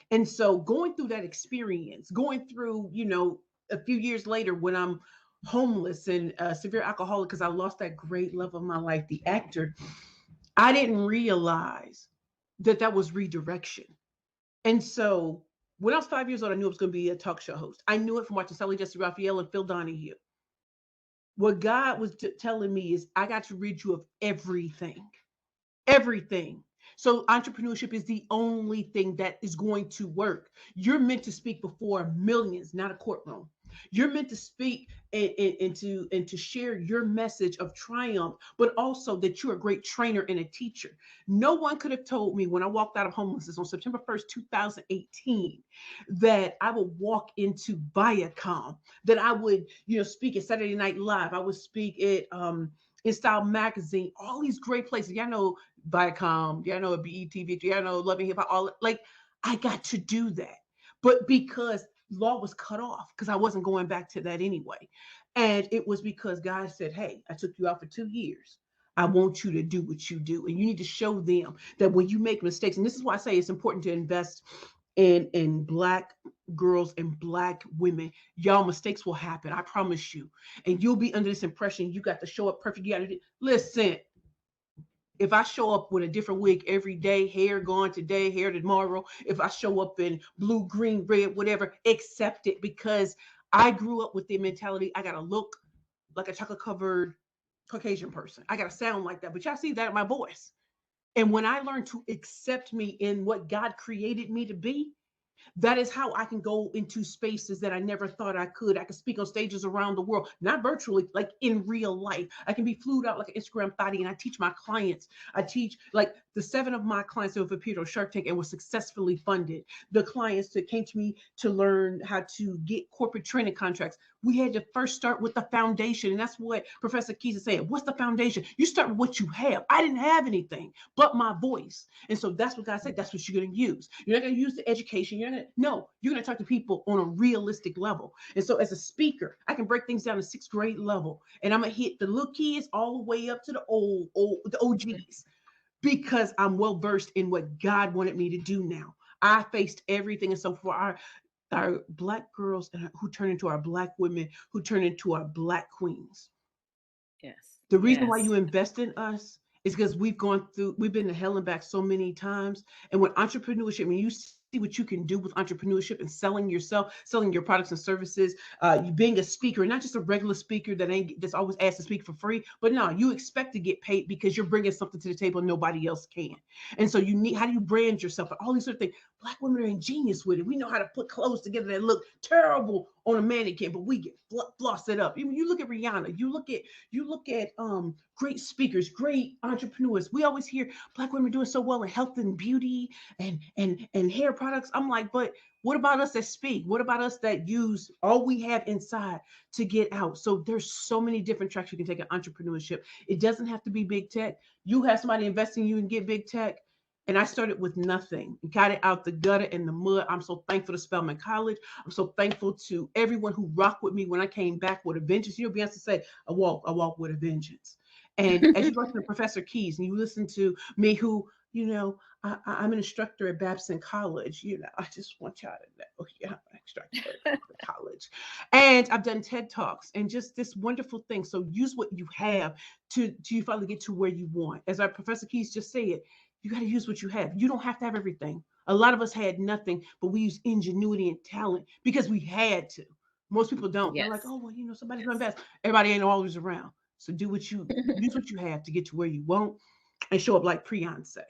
And so going through that experience, going through, you know, a few years later when I'm homeless and severe alcoholic because I lost that great love of my life, the actor, I didn't realize that that was redirection. And so when I was 5 years old, I knew I was going to be a talk show host. I knew it from watching Sally Jesse Raphael and Phil Donahue. What God was telling me is I got to rid you of everything, everything. So entrepreneurship is the only thing that is going to work. You're meant to speak before millions, not a courtroom. You're meant to speak and to share your message of triumph, but also that you're a great trainer and a teacher. No one could have told me when I walked out of homelessness on September 1st, 2018, that I would walk into Viacom, that I would, you know, speak at Saturday Night Live. I would speak at in Style Magazine, all these great places. Y'all know Viacom, y'all know BET, y'all know Loving Hip Hop, all like I got to do that. But because law was cut off, because I wasn't going back to that anyway. And it was because God said, hey, I took you out for 2 years. I want you to do what you do. And you need to show them that when you make mistakes, and this is why I say it's important to invest in Black girls and Black women. Y'all, mistakes will happen, I promise you. And you'll be under this impression you got to show up perfect. You got to listen. If I show up with a different wig every day, hair gone today, hair tomorrow, if I show up in blue, green, red, whatever, accept it, because I grew up with the mentality I got to look like a chocolate covered Caucasian person. I got to sound like that. But y'all see that in my voice. And when I learned to accept me in what God created me to be, that is how I can go into spaces that I never thought I could. I can speak on stages around the world, not virtually, like in real life. I can be flued out like an Instagram thotty, and I teach my clients. I teach like the 7 of my clients who have appeared on Shark Tank and were successfully funded. The clients that came to me to learn how to get corporate training contracts. We had to first start with the foundation. And that's what Professor Kezia said. What's the foundation? You start with what you have. I didn't have anything but my voice. And so that's what God said. That's what you're going to use. You're not going to use the education. No, you're going to talk to people on a realistic level. And so as a speaker, I can break things down to 6th grade level. And I'm going to hit the little kids all the way up to the the OGs, because I'm well versed in what God wanted me to do now. I faced everything. And so for our Black girls who turn into our Black women, who turn into our Black queens. Yes. The reason why you invest in us is because we've been to hell and back so many times. And with entrepreneurship, when you see what you can do with entrepreneurship and selling yourself, selling your products and services, you being a speaker, not just a regular speaker that's always asked to speak for free, but no, you expect to get paid because you're bringing something to the table nobody else can. And so how do you brand yourself and all these sort of things? Black women are ingenious with it. We know how to put clothes together that look terrible on a mannequin, but we get floss it up. You look at Rihanna, you look at great speakers, great entrepreneurs. We always hear Black women doing so well in health and beauty and hair products. I'm like, but what about us that speak? What about us that use all we have inside to get out? So there's so many different tracks you can take in entrepreneurship. It doesn't have to be big tech. You have somebody investing in you and get big tech. And I started with nothing, got it out the gutter and the mud. I'm so thankful to Spelman College. I'm so thankful to everyone who rocked with me when I came back with a vengeance. You know, Beyonce said, I walk with a vengeance. And as you listen to Professor Keys and you listen to me, who, I'm an instructor at Babson College. I just want y'all to know, I'm an instructor at college. And I've done TED Talks and just this wonderful thing. So use what you have to you finally get to where you want. As our Professor Keys just said, you got to use what you have. You don't have to have everything. A lot of us had nothing, but we use ingenuity and talent because we had to. Most people don't. They're like, oh, well, somebody's going to invest. Everybody ain't always around. So use what you have to get to where you want and show up like Beyonce.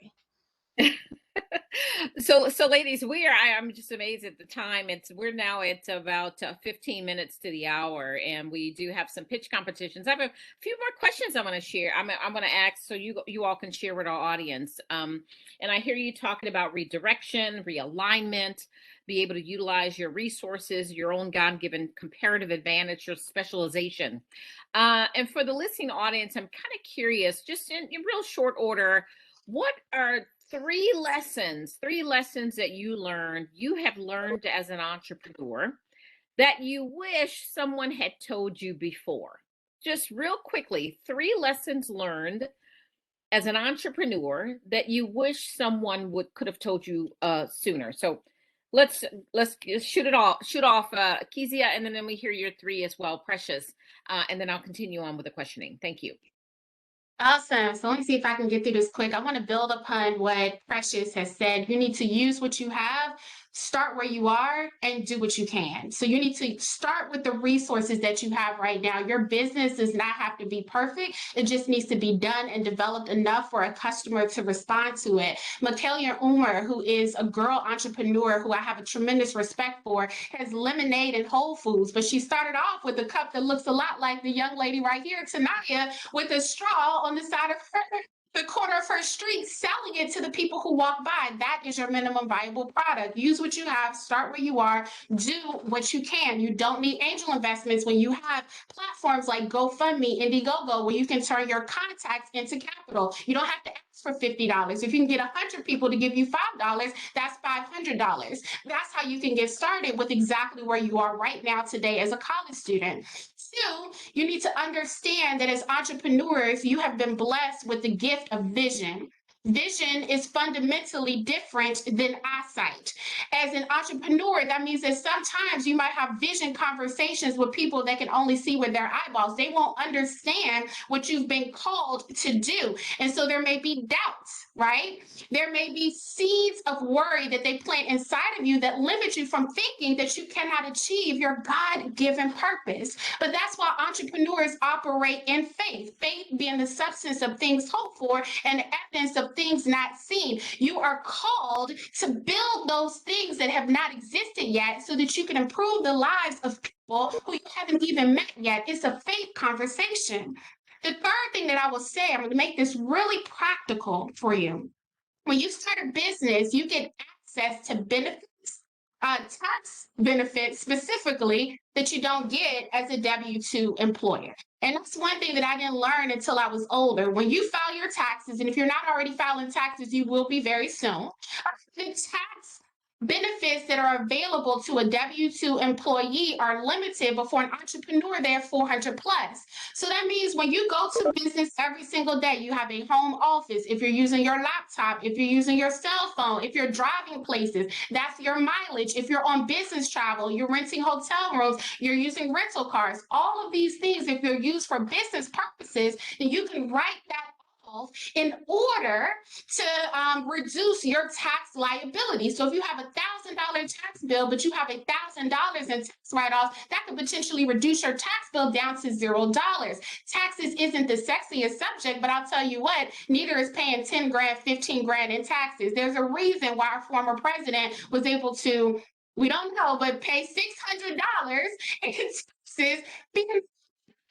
So ladies, I'm just amazed at the time. We're now at about 15 minutes to the hour, and we do have some pitch competitions. I have a few more questions I want to share. I'm going to ask so you all can share with our audience. And I hear you talking about redirection, realignment, be able to utilize your resources, your own God-given comparative advantage, your specialization. And for the listening audience, I'm kind of curious, just in real short order, what are 3 lessons that you have learned as an entrepreneur that you wish someone had told you before? Just real quickly, 3 lessons learned as an entrepreneur that you wish someone could have told you sooner. So let's shoot off, Kezia, and then we hear your 3 as well, Precious, and then I'll continue on with the questioning. Thank you. Awesome. So let me see if I can get through this quick. I want to build upon what Precious has said. You need to use what you have, start where you are, and do what you can. So you need to start with the resources that you have right now. Your business does not have to be perfect. It just needs to be done and developed enough for a customer to respond to it. Makalia Umar, who is a girl entrepreneur who I have a tremendous respect for, has lemonade and Whole Foods, but she started off with a cup that looks a lot like the young lady right here, Tanaya, with a straw on the side of the corner of her street, selling it to the people who walk by. That is your minimum viable product. Use what you have, start where you are, do what you can. You don't need angel investments when you have platforms like GoFundMe, Indiegogo, where you can turn your contacts into capital. You don't have to ask for $50. If you can get 100 people to give you $5, that's $500. That's how you can get started with exactly where you are right now today as a college student. 2, you need to understand that as entrepreneurs, you have been blessed with the gift of vision. vision is fundamentally different than eyesight. As an entrepreneur, that means that sometimes you might have vision conversations with people that can only see with their eyeballs. They won't understand what you've been called to do. And so there may be doubts, right? There may be seeds of worry that they plant inside of you that limit you from thinking that you cannot achieve your God-given purpose. But that's why entrepreneurs operate in faith, faith being the substance of things hoped for and the evidence of things not seen. You are called to build those things that have not existed yet so that you can improve the lives of people who you haven't even met yet. It's a faith conversation. The third thing that I will say, I'm going to make this really practical for you. When you start a business, you get access to benefits, tax benefits specifically that you don't get as a W-2 employer. And that's one thing that I didn't learn until I was older. When you file your taxes, and if you're not already filing taxes, you will be very soon. The tax benefits that are available to a W-2 employee are limited, but for an entrepreneur, they're 400 plus. So that means when you go to business every single day, you have a home office. If you're using your laptop, if you're using your cell phone, if you're driving places, that's your mileage. If you're on business travel, you're renting hotel rooms, you're using rental cars, all of these things, if they're used for business purposes, then you can write that off in order to reduce your tax liability. So if you have $1,000 tax bill, but you have $1,000 in tax write-offs, that could potentially reduce your tax bill down to $0. Taxes isn't the sexiest subject, but I'll tell you what, neither is paying 10 grand, 15 grand in taxes. There's a reason why our former president was able to, we don't know, but pay $600 in taxes because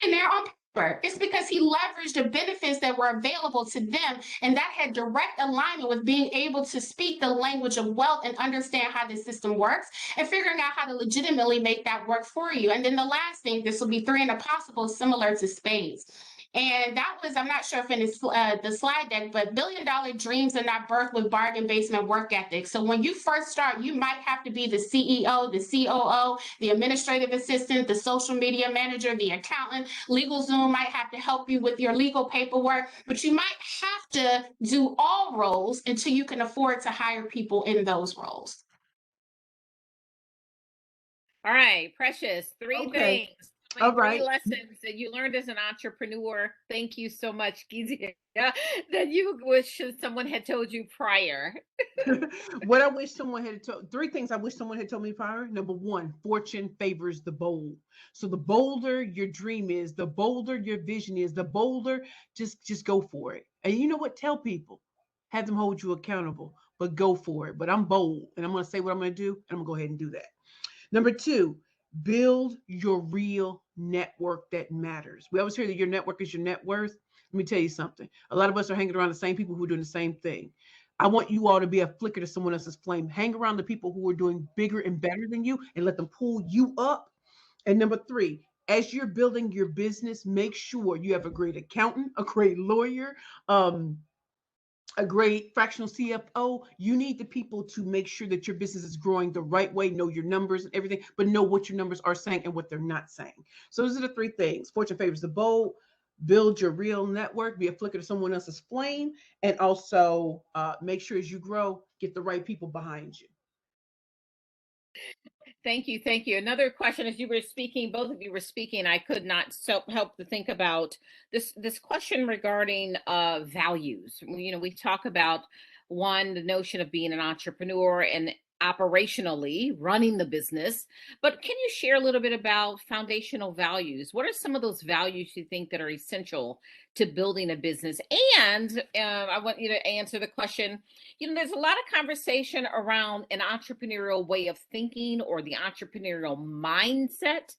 and they're on paper. It's because he leveraged the benefits that were available to them, and that had direct alignment with being able to speak the language of wealth and understand how the system works and figuring out how to legitimately make that work for you. And then the last thing, this will be three and a possible, similar to spades. And that was, I'm not sure if in the slide deck, but $1 billion dreams are not birthed with bargain basement work ethic. So when you first start, you might have to be the CEO, the COO, the administrative assistant, the social media manager, the accountant. LegalZoom might have to help you with your legal paperwork, but you might have to do all roles until you can afford to hire people in those roles. All right, Precious, three Okay. things. All Three right. lessons that you learned as an entrepreneur. Thank you so much, Kezia, that you wish someone had told you prior. What I wish someone had told, three things I wish someone had told me prior. Number one, fortune favors the bold. So the bolder your dream is, the bolder your vision is, the bolder, just go for it. And you know what? Tell people, have them hold you accountable, but go for it. But I'm bold and I'm going to say what I'm going to do, and I'm going to go ahead and do that. Number two, build your real network that matters. We always hear that your network is your net worth. Let me tell you something. A lot of us are hanging around the same people who are doing the same thing. I want you all to be a flicker to someone else's flame. Hang around the people who are doing bigger and better than you and let them pull you up. And number three, as you're building your business, make sure you have a great accountant, a great lawyer, a great fractional CFO. You need the people to make sure that your business is growing the right way, know your numbers and everything, but know what your numbers are saying and what they're not saying. So those are the three things. Fortune favors the bold, build your real network, be a flicker to someone else's flame, and also make sure as you grow, get the right people behind you. Thank you. Thank you. Another question, as you were speaking, both of you were speaking, I could not help to think about this question regarding values. You know, we talk about one, the notion of being an entrepreneur and operationally running the business, but can you share a little bit about foundational values? What are some of those values you think that are essential to building a business? And I want you to answer the question, you know, there's a lot of conversation around an entrepreneurial way of thinking or the entrepreneurial mindset.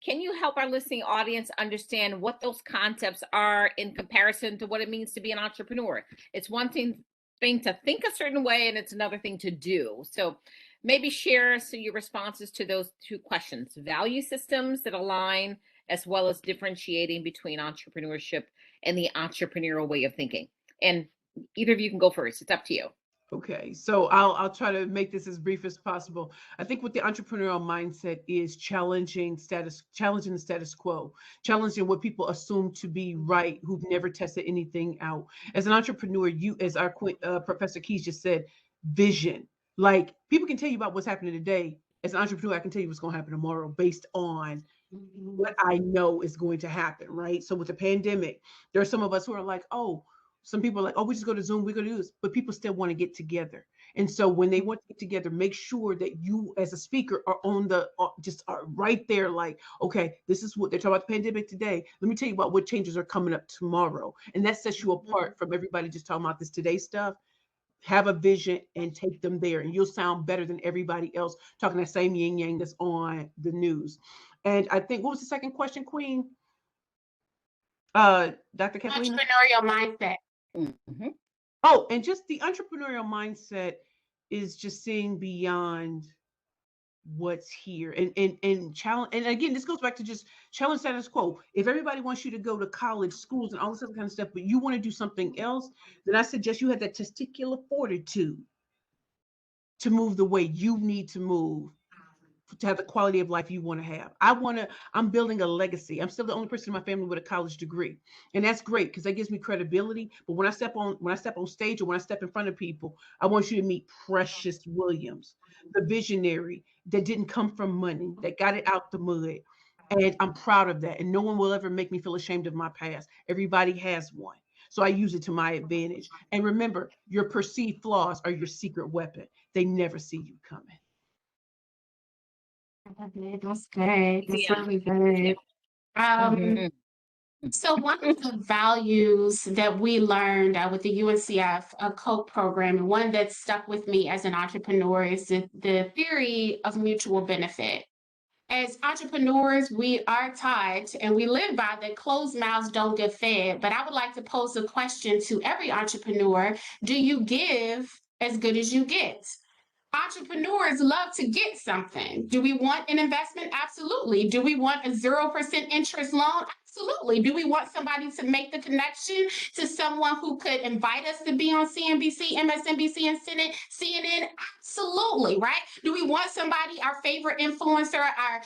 Can you help our listening audience understand what those concepts are in comparison to what it means to be an entrepreneur? It's one thing to think a certain way, and it's another thing to do. So maybe share your responses to those two questions: value systems that align, as well as differentiating between entrepreneurship and the entrepreneurial way of thinking. And either of you can go first. It's up to you. Okay, so I'll try to make this as brief as possible. I think what the entrepreneurial mindset is challenging the status quo, challenging what people assume to be right, who've never tested anything out. As an entrepreneur, you, as our Professor Keys just said, vision. Like people can tell you about what's happening today. As an entrepreneur, I can tell you what's going to happen tomorrow based on what I know is going to happen, right? So with the pandemic, there are some of us who are like, oh, some people are like, oh, we just go to Zoom, we go to do this, but people still want to get together. And so when they want to get together, make sure that you as a speaker are on the, just are right there, like, okay, this is what they're talking about the pandemic today. Let me tell you about what changes are coming up tomorrow. And that sets you apart from everybody just talking about this today stuff. Have a vision and take them there, and you'll sound better than everybody else talking that same yin yang that's on the news. And I think, what was the second question, Queen? Dr. Kathaleena? Entrepreneurial mindset. Mm-hmm. Oh, and just the entrepreneurial mindset is just seeing beyond what's here and challenge. And again, this goes back to just challenge status quo. If everybody wants you to go to college, schools, and all this other kind of stuff, but you want to do something else, then I suggest you have that testicular fortitude to move the way you need to move to have the quality of life you want to have. I'm building a legacy. I'm still the only person in my family with a college degree. And that's great because that gives me credibility. But when I step on stage or when I step in front of people, I want you to meet Precious Williams, the visionary that didn't come from money, that got it out the mud. And I'm proud of that. And no one will ever make me feel ashamed of my past. Everybody has one. So I use it to my advantage. And remember, your perceived flaws are your secret weapon. They never see you coming. That's good. That's Yeah. really good. Mhm. So one of the values that we learned with the UNCF COPE program, and one that stuck with me as an entrepreneur, is the theory of mutual benefit. As entrepreneurs, we are taught and we live by that closed mouths don't get fed. But I would like to pose a question to every entrepreneur. Do you give as good as you get? Entrepreneurs love to get something. Do we want an investment? Absolutely. Do we want a 0% interest loan? Absolutely. Do we want somebody to make the connection to someone who could invite us to be on CNBC, MSNBC, and CNN? Absolutely, right? Do we want somebody, our favorite influencer, our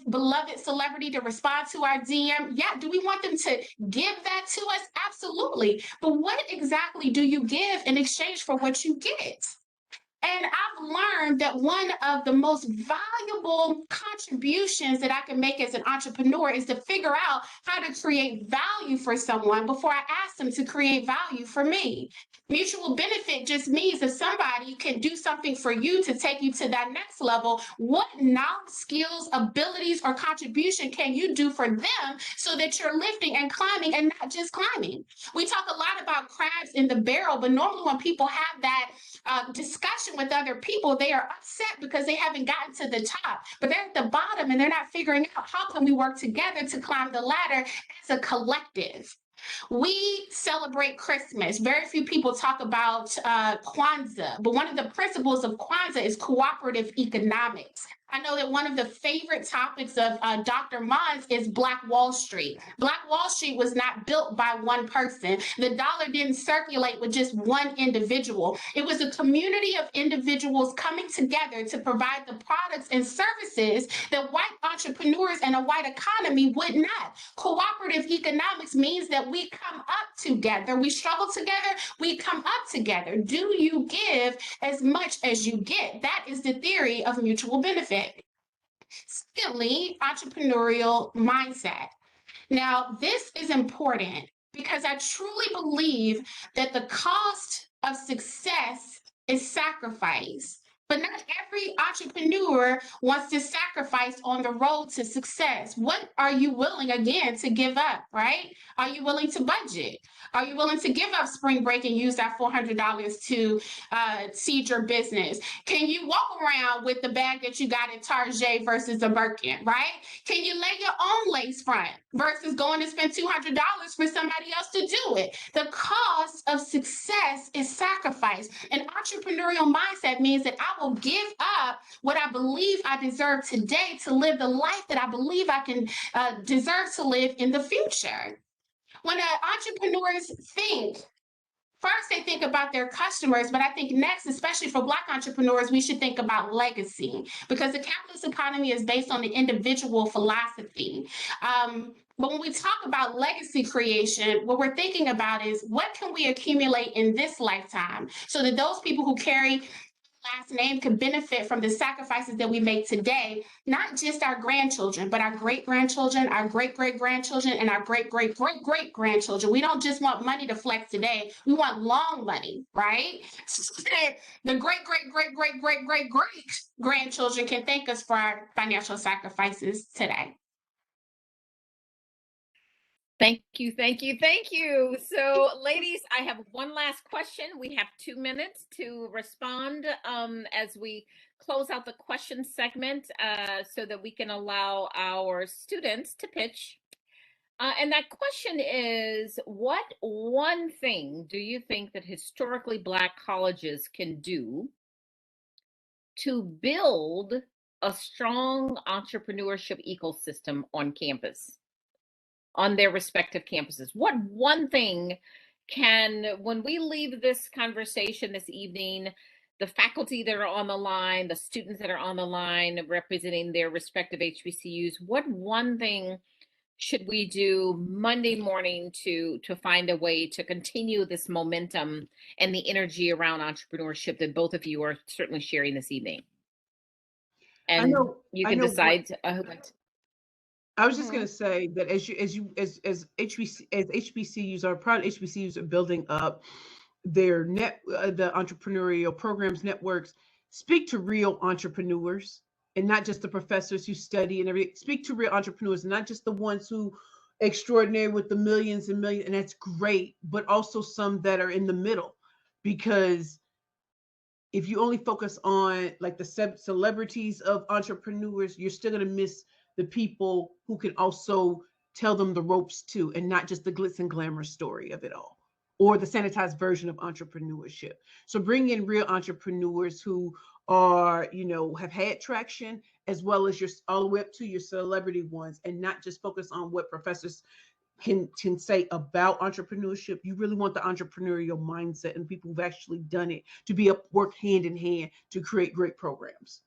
beloved celebrity, to respond to our DM? Yeah. Do we want them to give that to us? Absolutely. But what exactly do you give in exchange for what you get? And I've learned that one of the most valuable contributions that I can make as an entrepreneur is to figure out how to create value for someone before I ask them to create value for me. Mutual benefit just means that somebody can do something for you to take you to that next level. What knowledge, skills, abilities, or contribution can you do for them so that you're lifting and climbing and not just climbing? We talk a lot about crabs in the barrel, but normally when people have that discussion with other people, they are upset because they haven't gotten to the top, but they're at the bottom and they're not figuring out how can we work together to climb the ladder as a collective. We celebrate Christmas. Very few people talk about Kwanzaa, but one of the principles of Kwanzaa is cooperative economics. I know that one of the favorite topics of Dr. Monds is Black Wall Street. Black Wall Street was not built by one person. The dollar didn't circulate with just one individual. It was a community of individuals coming together to provide the products and services that white entrepreneurs and a white economy would not. Cooperative economics means that we come up together. We struggle together. We come up together. Do you give as much as you get? That is the theory of mutual benefit. Secondly, entrepreneurial mindset. Now, this is important because I truly believe that the cost of success is sacrifice. But not every entrepreneur wants to sacrifice on the road to success. What are you willing, again, to give up, right? Are you willing to budget? Are you willing to give up spring break and use that $400 to seed your business? Can you walk around with the bag that you got at Target versus a Birkin, right? Can you lay your own lace front versus going to spend $200 for somebody else to do it? The cost of success is sacrifice. An entrepreneurial mindset means that I will give up what I believe I deserve today to live the life that I believe I can deserve to live in the future. When entrepreneurs think first they think about their customers, but I think next, especially for Black entrepreneurs, we should think about legacy, because the capitalist economy is based on the individual philosophy. But when we talk about legacy creation, what we're thinking about is what can we accumulate in this lifetime so that those people who carry last name can benefit from the sacrifices that we make today, not just our grandchildren, but our great-grandchildren, our great-great-grandchildren, and our great-great-great-great-grandchildren. We don't just want money to flex today. We want long money, right? So that the great-great-great-great-great-great-grandchildren can thank us for our financial sacrifices today. Thank you, thank you, thank you. So, ladies, I have one last question. We have 2 minutes to respond as we close out the question segment so that we can allow our students to pitch. And that question is, what one thing do you think that historically Black colleges can do to build a strong entrepreneurship ecosystem on campus? On their respective campuses? What one thing can, when we leave this conversation this evening, the faculty that are on the line, the students that are on the line representing their respective HBCUs, what one thing should we do Monday morning to find a way to continue this momentum and the energy around entrepreneurship that both of you are certainly sharing this evening? And you can decide. I was just going to say that as HBCUs, our proud HBCUs are building up their the entrepreneurial programs, networks, speak to real entrepreneurs and not just the professors who study and everything. Speak to real entrepreneurs, not just the ones who extraordinary with the millions and millions, and that's great, but also some that are in the middle, because if you only focus on like the celebrities of entrepreneurs, you're still going to miss the people who can also tell them the ropes too, and not just the glitz and glamour story of it all, or the sanitized version of entrepreneurship. So bring in real entrepreneurs who are, have had traction, as well as your all the way up to your celebrity ones, and not just focus on what professors can say about entrepreneurship. You really want the entrepreneurial mindset and people who've actually done it to be work hand in hand to create great programs.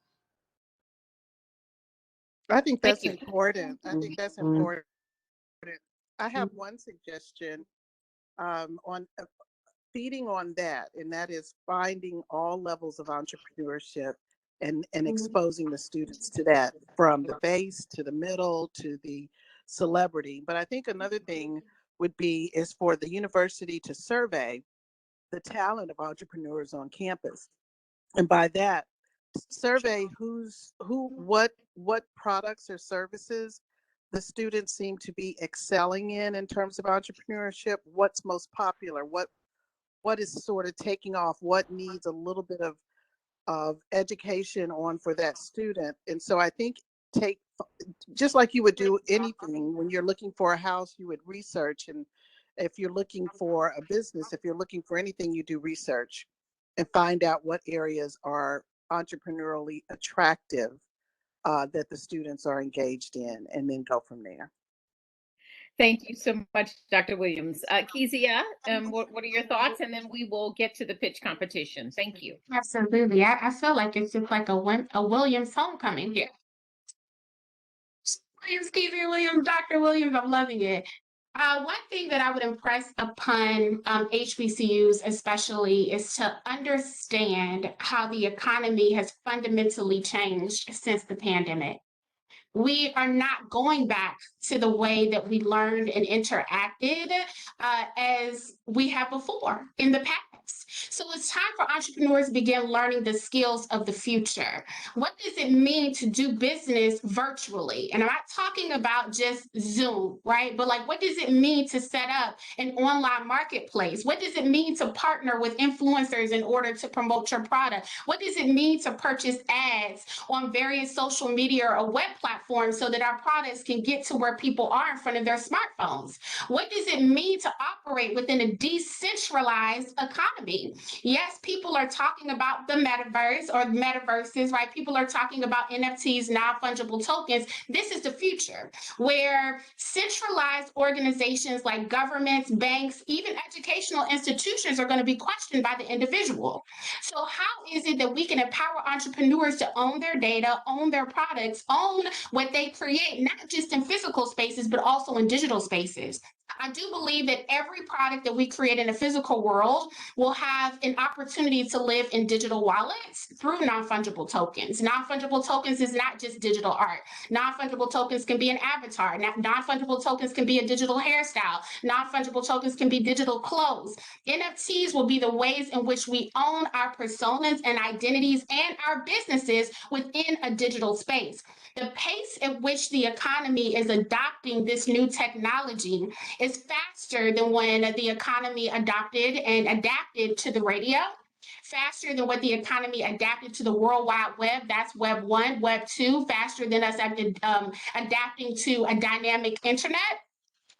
I think that's important. I think that's important. I have one suggestion on feeding on that, and that is finding all levels of entrepreneurship and exposing the students to that, from the base to the middle to the celebrity. But I think another thing is for the university to survey the talent of entrepreneurs on campus, and by that, survey what products or services the students seem to be excelling in terms of entrepreneurship, what's most popular, what is sort of taking off, what needs a little bit of education on for that student. And so I think just like you would do anything, when you're looking for a house, you would research, and if you're looking for a business, if you're looking for anything, you do research and find out what areas are entrepreneurially attractive that the students are engaged in, and then go from there. Thank you so much, Dr. Williams. Kezia, what are your thoughts? And then we will get to the pitch competition. Thank you. Absolutely. I feel like it's just like a Williams homecoming here. Williams, Kezia Williams, Dr. Williams, I'm loving it. One thing that I would impress upon HBCUs especially is to understand how the economy has fundamentally changed since the pandemic. We are not going back to the way that we learned and interacted as we have before in the past. So it's time for entrepreneurs to begin learning the skills of the future. What does it mean to do business virtually? And I'm not talking about just Zoom, right? But like, what does it mean to set up an online marketplace? What does it mean to partner with influencers in order to promote your product? What does it mean to purchase ads on various social media or web platforms so that our products can get to where people are in front of their smartphones? What does it mean to operate within a decentralized economy? Yes, people are talking about the metaverse or metaverses, right? People are talking about NFTs, non-fungible tokens. This is the future where centralized organizations like governments, banks, even educational institutions are going to be questioned by the individual. So how is it that we can empower entrepreneurs to own their data, own their products, own what they create, not just in physical spaces, but also in digital spaces? I do believe that every product that we create in the physical world will have an opportunity to live in digital wallets through non-fungible tokens. Non-fungible tokens is not just digital art. Non-fungible tokens can be an avatar. Non-fungible tokens can be a digital hairstyle. Non-fungible tokens can be digital clothes. NFTs will be the ways in which we own our personas and identities and our businesses within a digital space. The pace at which the economy is adopting this new technology is faster than when the economy adopted and adapted to the radio, faster than what the economy adapted to the World Wide Web. That's Web 1, Web 2, faster than us adapting to a dynamic internet.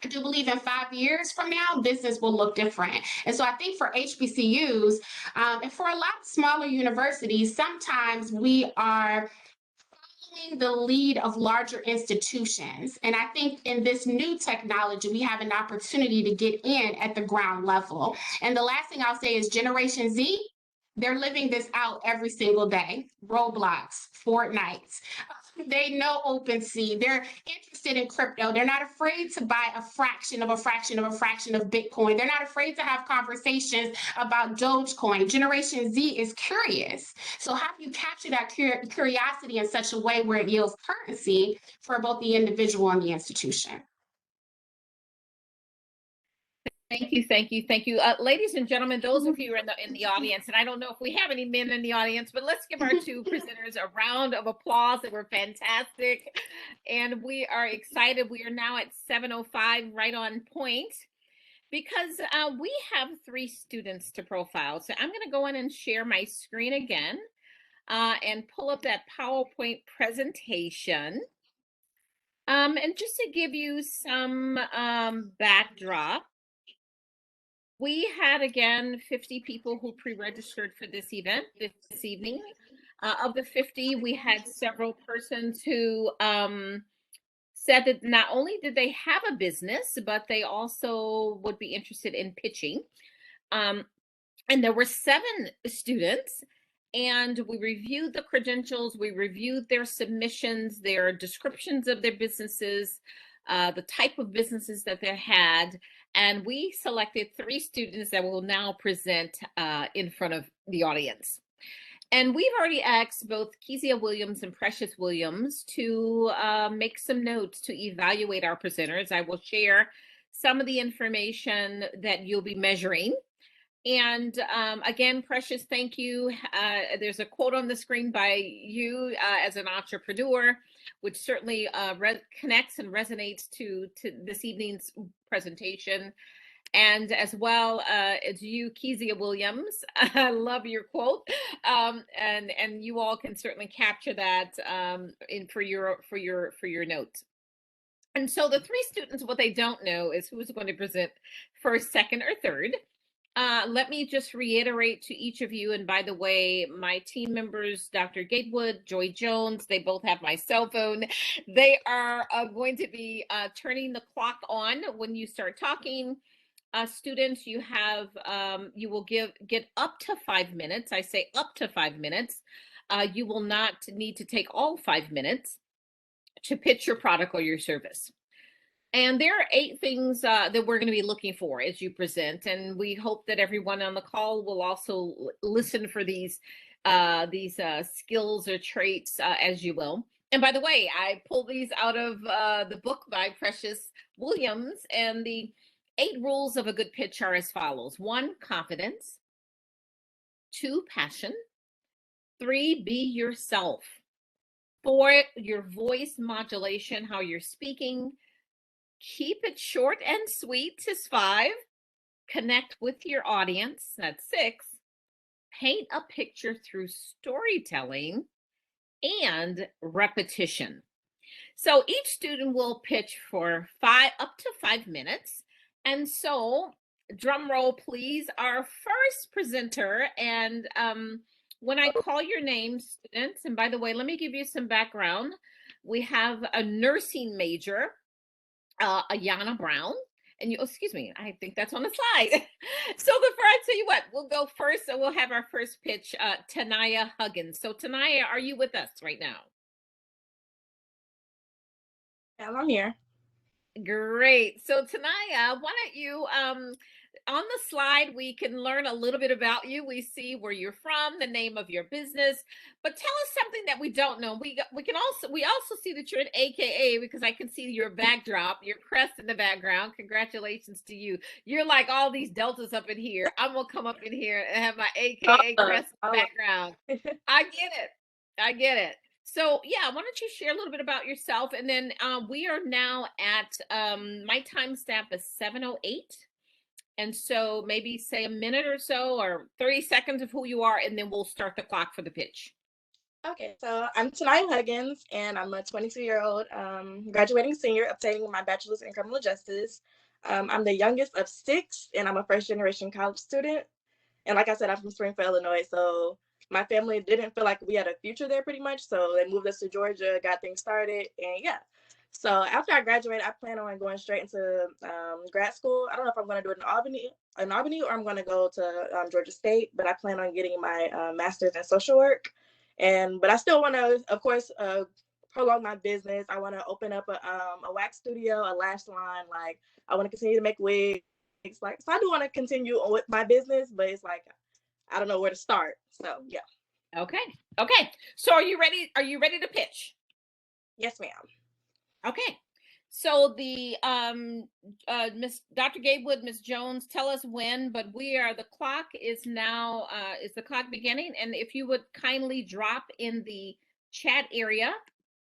I do believe in 5 years from now, business will look different. And so I think for HBCUs and for a lot of smaller universities, sometimes we are the lead of larger institutions. And I think in this new technology, we have an opportunity to get in at the ground level. And the last thing I'll say is Generation Z, they're living this out every single day. Roblox, Fortnite. They know OpenSea. They're interested in crypto. They're not afraid to buy a fraction of a fraction of a fraction of Bitcoin. They're not afraid to have conversations about Dogecoin. Generation Z is curious. So how do you capture that curiosity in such a way where it yields currency for both the individual and the institution? Thank you, thank you, thank you. Ladies and gentlemen, those of you who are in the audience, and I don't know if we have any men in the audience, but let's give our two presenters a round of applause. They were fantastic, and we are excited. We are now at 7:05, right on point, because we have 3 students to profile. So I'm going to go in and share my screen again and pull up that PowerPoint presentation. And just to give you some backdrop, we had, again, 50 people who pre-registered for this event this evening. Of the 50, we had several persons who said that not only did they have a business, but they also would be interested in pitching. And there were 7 students, and we reviewed the credentials, we reviewed their submissions, their descriptions of their businesses, the type of businesses that they had, and we selected 3 students that will now present in front of the audience. And we've already asked both Kezia Williams and Precious Williams to make some notes to evaluate our presenters. I will share some of the information that you'll be measuring. And again, Precious, thank you. There's a quote on the screen by you as an entrepreneur, which certainly connects and resonates to this evening's presentation. And as well as you, Kezia Williams, I love your quote, and you all can certainly capture that for your notes. And so the 3 students, what they don't know is who's going to present first, second, or third. Let me just reiterate to each of you, and by the way, my team members, Dr. Gatewood, Joy Jones, they both have my cell phone. They are going to be turning the clock on when you start talking. Students, you have you will get up to 5 minutes. I say up to 5 minutes. You will not need to take all 5 minutes to pitch your product or your service. And there are 8 things that we're going to be looking for as you present, and we hope that everyone on the call will also listen for these skills or traits as you will. And by the way, I pulled these out of the book by Precious Williams, and the 8 rules of a good pitch are as follows: 1, confidence; 2, passion; 3, be yourself; 4, your voice modulation, how you're speaking; keep it short and sweet is 5, connect with your audience, that's 6, paint a picture through storytelling, and repetition. So each student will pitch for up to 5 minutes. And so drum roll, please, our first presenter. And when I call your name, students, and by the way, let me give you some background. We have a nursing major, Ayana Brown. And you, excuse me, I think that's on the slide. So before I tell you what, we'll go first and we'll have our first pitch, Tanaya Huggins. So Tanaya, are you with us right now? Yeah, I'm here. Great. So Tanaya, why don't you, on the slide, we can learn a little bit about you. We see where you're from, the name of your business, but tell us something that we don't know. We also see that you're an AKA because I can see your backdrop, your crest in the background. Congratulations to you. You're like all these deltas up in here. I'm gonna come up in here and have my AKA crest in the background. I get it. I get it. So yeah, why don't you share a little bit about yourself, and then we are now at my time stamp is 7:08, and so maybe say a minute or so or 30 seconds of who you are, and then we'll start the clock for the pitch. Okay, so I'm Tanaya Huggins, and I'm a 22-year-old graduating senior obtaining my bachelor's in criminal justice. I'm the youngest of 6, and I'm a first-generation college student. And like I said, I'm from Springfield, Illinois, so my family didn't feel like we had a future there pretty much, so they moved us to Georgia, got things started, and yeah. So after I graduate, I plan on going straight into grad school. I don't know if I'm going to do it in Albany, or I'm going to go to Georgia State, but I plan on getting my master's in social work. But I still want to, of course, prolong my business. I want to open up a wax studio, a lash salon. Like, I want to continue to make wigs. Like, so I do want to continue with my business, but it's like I don't know where to start. So yeah. Okay. Okay. So are you ready? Are you ready to pitch? Yes, ma'am. Okay. So the Miss Dr. Gatewood, Miss Jones, tell us when, but the clock is now is the clock beginning? And if you would kindly drop in the chat area,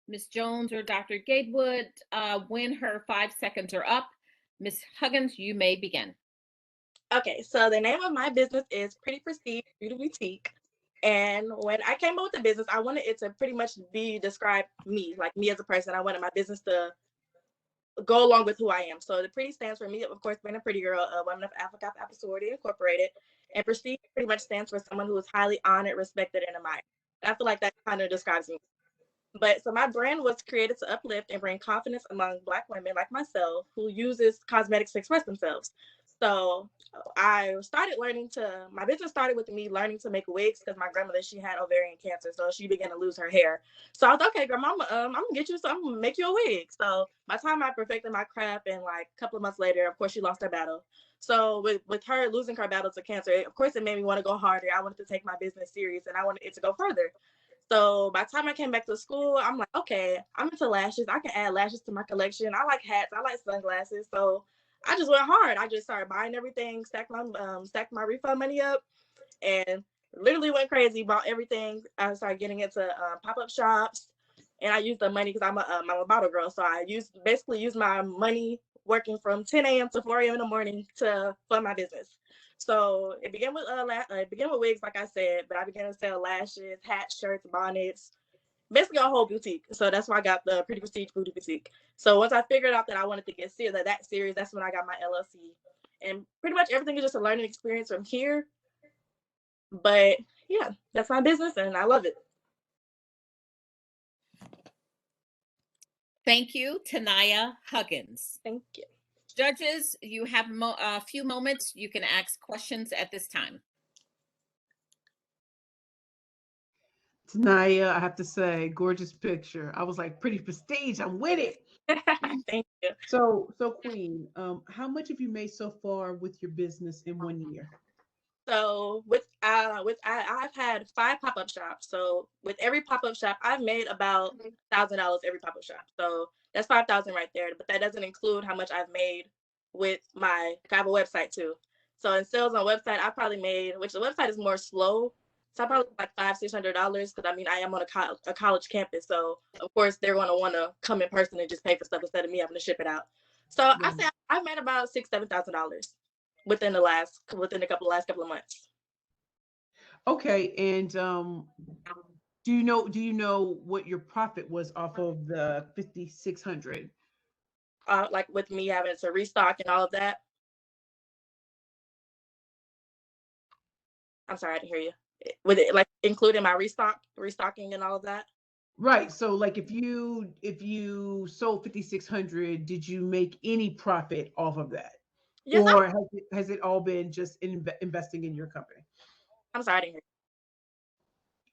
Miss Jones or Dr. Gatewood, when her 5 seconds are up. Miss Huggins, you may begin. Okay, so the name of my business is Pretty Prestige Beauty Boutique. And when I came up with the business, I wanted it to pretty much describe me, like me as a person. I wanted my business to go along with who I am. So the pretty stands for me, of course, being a pretty girl, a woman of Africa, Apple Sorority Incorporated. And prestige pretty much stands for someone who is highly honored, respected, and admired. And I feel like that kind of describes me. But so my brand was created to uplift and bring confidence among Black women like myself who uses cosmetics to express themselves. So my business started with me learning to make wigs because my grandmother, she had ovarian cancer. So she began to lose her hair. So I thought, okay, grandma, I'm gonna get you some, I'm gonna make you a wig. So by the time I perfected my craft, and like a couple of months later, of course, she lost her battle. So with her losing her battle to cancer, of course, it made me want to go harder. I wanted to take my business serious and I wanted it to go further. So by the time I came back to school, I'm like, okay, I'm into lashes. I can add lashes to my collection. I like hats. I like sunglasses. So I just went hard. I just started buying everything, stacked my refund money up, and literally went crazy. Bought everything. I started getting into pop-up shops, and I used the money because I'm a bottle girl. So I basically used my money working from 10 a.m. to 4 a.m. in the morning to fund my business. So it began with wigs, like I said, but I began to sell lashes, hats, shirts, bonnets, basically a whole boutique. So that's why I got the Pretty Prestige Beauty Boutique. So once I figured out that I wanted to get that serious, that's when I got my LLC. And pretty much everything is just a learning experience from here. But yeah, that's my business and I love it. Thank you, Tanaya Huggins. Thank you. Judges, you have a few moments. You can ask questions at this time. Tanaya, I have to say, gorgeous picture. I was like, Pretty Prestige. I'm with it. Thank you. So Queen, how much have you made so far with your business in 1 year? So I've had 5 pop-up shops. So with every pop-up shop, I've made about $1,000 every pop-up shop. So that's 5,000 right there. But that doesn't include how much I've made with I have a website too. So in sales on website, I probably made, which the website is more slow. So I probably like $500-$600 because I mean I am on a college campus. So of course they're going to want to come in person and just pay for stuff instead of me having to ship it out. So I say I've made about $6,000-$7,000 within the last couple of months. Okay, and do you know what your profit was off of the 5,600? Like with me having to restock and all of that. I'm sorry, I didn't hear you. With it like including my restocking and all of that? Right. So like if you sold 5,600, did you make any profit off of that? Yes, Or has it all been just investing in your company? I'm sorry, I didn't hear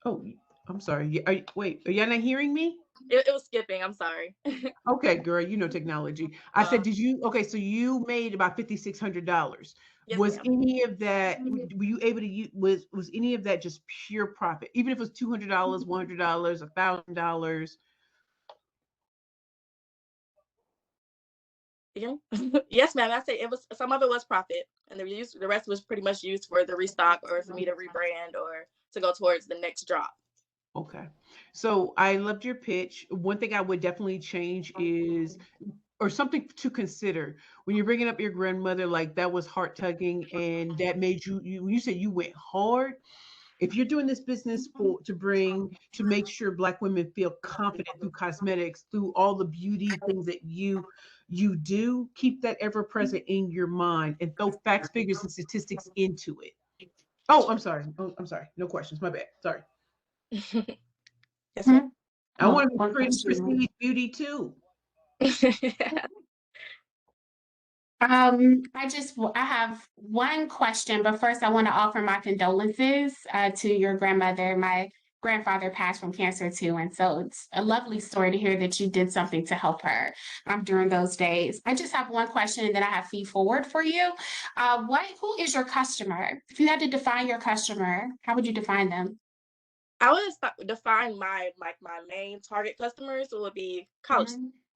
Oh, I'm sorry. Wait, are y'all not hearing me? you. It was skipping. I'm sorry. Okay, girl, you know technology. I said, did you? Okay, so you made about $5,600. Yes, Was ma'am. any of that? Were you able to use? Was any of that just pure profit? Even if it was $200, $100, $1,000? Yeah. Yes, ma'am. I say it was some of it was profit, and the rest was pretty much used for the restock or for me to rebrand or to go towards the next drop. Okay. So I loved your pitch. One thing I would definitely change is, or something to consider when you're bringing up your grandmother, like that was heart tugging and that made you said you went hard. If you're doing this business to make sure Black women feel confident through cosmetics, through all the beauty things that you do, keep that ever present in your mind and throw facts, figures, and statistics into it. Oh, I'm sorry. Oh, I'm sorry. No questions. My bad. Sorry. Yes, ma'am. I want to be pretty prestige beauty too. I have one question, but first I want to offer my condolences to your grandmother. My grandfather passed from cancer too, and so it's a lovely story to hear that you did something to help her during those days. I just have one question, and then I have feed forward for you. Who is your customer? If you had to define your customer, how would you define them? I would define my main target customers would be college,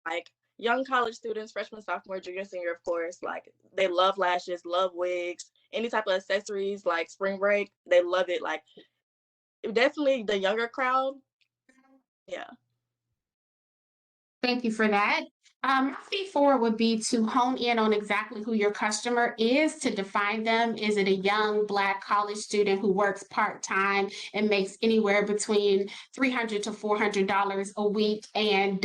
like young college students, freshman, sophomore, junior, senior, of course. Like they love lashes, love wigs, any type of accessories like spring break. They love it. Like definitely the younger crowd. Yeah. Thank you for that. My feed forward would be to hone in on exactly who your customer is, to define them. Is it a young Black college student who works part-time and makes anywhere between $300 to $400 a week and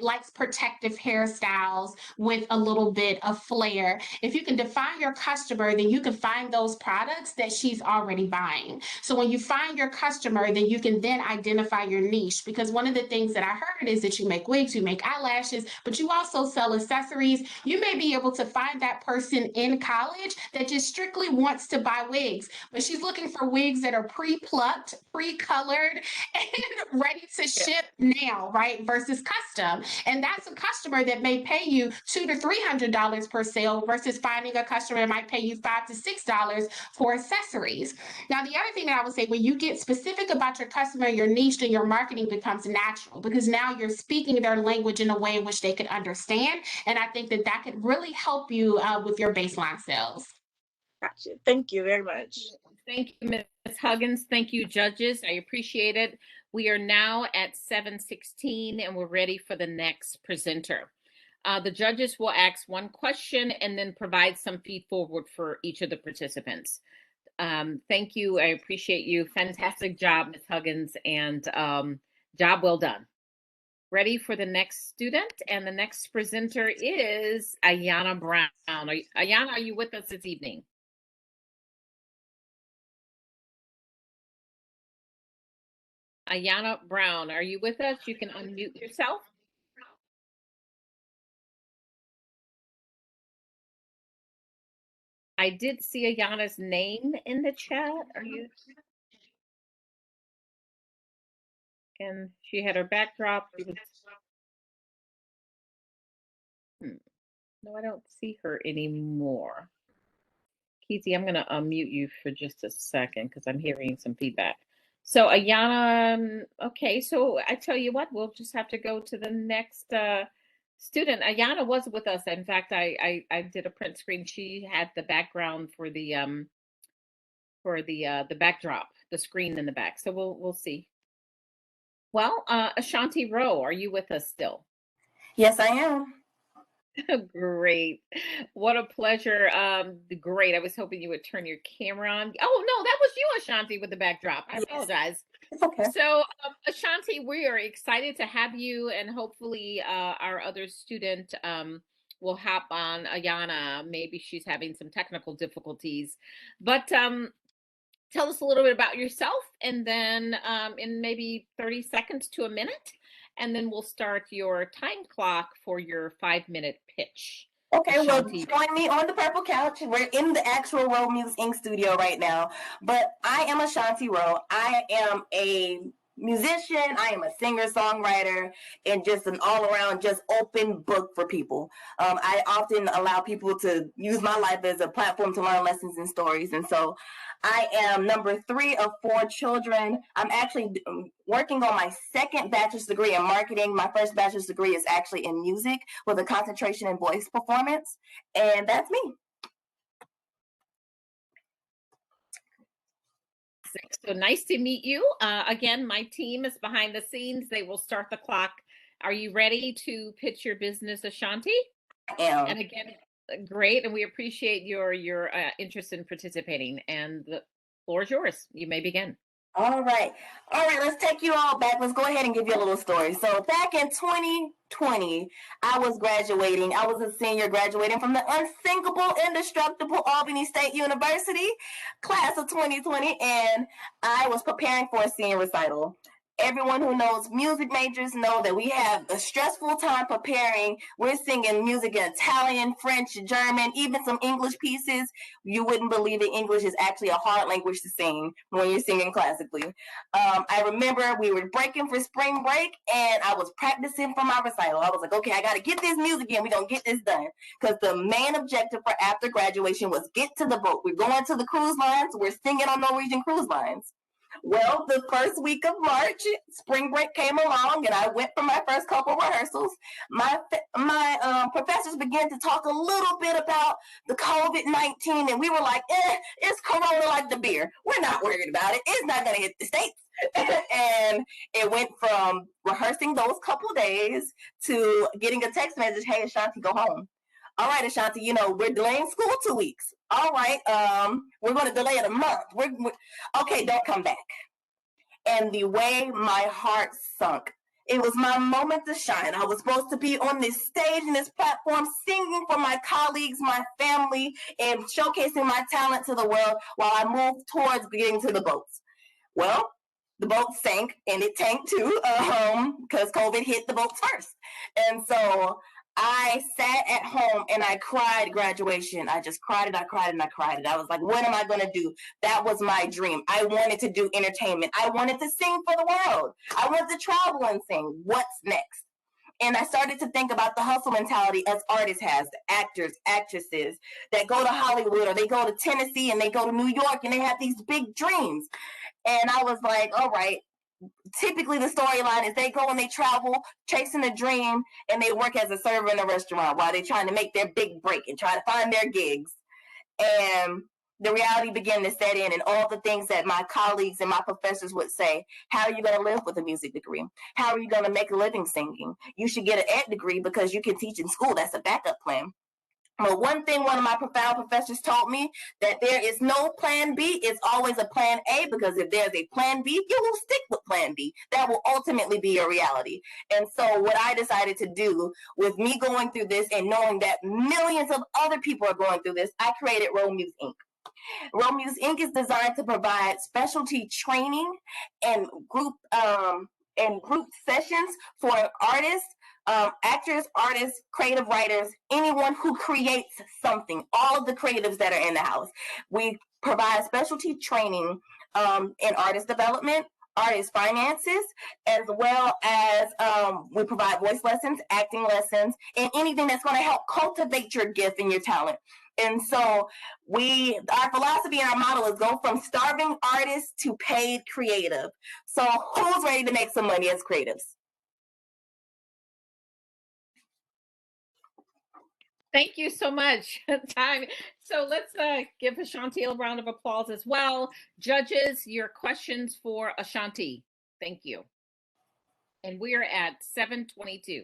likes protective hairstyles with a little bit of flair? If you can define your customer, then you can find those products that she's already buying. So when you find your customer, then you can then identify your niche, because one of the things that I heard is that you make wigs, you make eyelashes, but you also sell accessories. You may be able to find that person in college that just strictly wants to buy wigs, but she's looking for wigs that are pre-plucked, pre-colored, and ready to ship now, right? Versus custom. And that's a customer that may pay you $200 to $300 per sale versus finding a customer that might pay you $5 to $6 for accessories. Now, the other thing that I would say, when you get specific about your customer, your niche, and your marketing becomes natural, because now you're speaking their language in a way in which they could understand. And I think that could really help you with your baseline sales. Gotcha. Thank you very much. Thank you, Ms. Huggins. Thank you, judges. I appreciate it. We are now at 7:16 and we're ready for the next presenter. The judges will ask one question and then provide some feed forward for each of the participants. Thank you. I appreciate you. Fantastic job, Ms. Huggins, and job well done. Ready for the next student, and the next presenter is Ayana Brown. Ayana, are you with us this evening? Ayana Brown, are you with us? You can unmute yourself. I did see Ayana's name in the chat. Are you? And she had her backdrop. No, I don't see her anymore. Kezia, I'm going to unmute you for just a second because I'm hearing some feedback. So Ayana, okay, so I tell you what, we'll just have to go to the next student. Ayana was with us. In fact, I did a print screen. She had the background for the backdrop, the screen in the back. So we'll see. Well, Ashanti Rowe, are you with us still? Yes, I am. Great. What a pleasure. Great. I was hoping you would turn your camera on. Oh, no, that was you, Ashanti, with the backdrop. I apologize. It's okay. So, Ashanti, we are excited to have you, and hopefully our other student will hop on. Ayana, maybe she's having some technical difficulties. But tell us a little bit about yourself, and then in maybe 30 seconds to a minute, and then we'll start your time clock for your 5-minute pitch. Okay, well, Ashanti. join me on the purple couch. We're in the actual Row Music Inc. studio right now, but I am Ashanti Rowe. I am a musician, I am a singer-songwriter, and just an all-around just open book for people. I often allow people to use my life as a platform to learn lessons and stories, and so I am number 3 of 4 children. I'm actually working on my second bachelor's degree in marketing. My first bachelor's degree is actually in music with a concentration in voice performance, and that's me. So nice to meet you. Again, my team is behind the scenes. They will start the clock. Are you ready to pitch your business, Ashanti? I am. And again, great. And we appreciate your interest in participating. And the floor is yours. You may begin. All right, let's take you all back. Let's go ahead and give you a little story. So back in 2020, I was graduating. I was a senior graduating from the unsinkable, indestructible Albany State University, class of 2020, and I was preparing for a senior recital. Everyone who knows music majors know that we have a stressful time preparing. We're singing music in Italian, French, German, even some English pieces. You wouldn't believe it. English is actually a hard language to sing when you're singing classically. I remember we were breaking for spring break, and I was practicing for my recital. I was like, okay, I got to get this music in. We're going to get this done. Because the main objective for after graduation was get to the boat. We're going to the cruise lines. We're singing on Norwegian cruise lines. Well, the first week of March, spring break came along, and I went for my first couple rehearsals. My professors began to talk a little bit about the COVID-19, and we were like, it's Corona like the beer. We're not worried about it. It's not going to hit the States. And it went from rehearsing those couple days to getting a text message, hey, Ashanti, go home. All right, Ashanti, we're delaying school 2 weeks. All right, we're going to delay it a month. Okay, don't come back. And the way my heart sunk, it was my moment to shine. I was supposed to be on this stage and this platform singing for my colleagues, my family, and showcasing my talent to the world while I moved towards getting to the boats. Well, the boat sank, and it tanked too, because COVID hit the boats first. And so I sat at home and I cried graduation. I just cried and I cried and I cried. And I was like, what am I going to do? That was my dream. I wanted to do entertainment. I wanted to sing for the world. I wanted to travel and sing. What's next? And I started to think about the hustle mentality as artists has, actors, actresses that go to Hollywood, or they go to Tennessee and they go to New York and they have these big dreams. And I was like, all right, typically the storyline is they go and they travel chasing a dream, and they work as a server in a restaurant while they're trying to make their big break and try to find their gigs. And the reality began to set in, and all the things that my colleagues and my professors would say, how are you going to live with a music degree? How are you going to make a living singing? You should get an ed degree because you can teach in school. That's a backup plan. But one thing one of my profound professors told me, that there is no plan B, it's always a plan A, because if there's a plan B, you will stick with plan B. That will ultimately be your reality. And so what I decided to do with me going through this and knowing that millions of other people are going through this, I created Row Music Inc. Row Music Inc. is designed to provide specialty training and group sessions for artists, actors, artists, creative writers, anyone who creates something, all of the creatives that are in the house. We provide specialty training in artist development, artist finances, as well as we provide voice lessons, acting lessons, and anything that's going to help cultivate your gift and your talent. And so our philosophy and our model is go from starving artists to paid creative. So who's ready to make some money as creatives? Thank you so much. So let's give Ashanti a round of applause as well. Judges, your questions for Ashanti. Thank you. And we are at 7:22.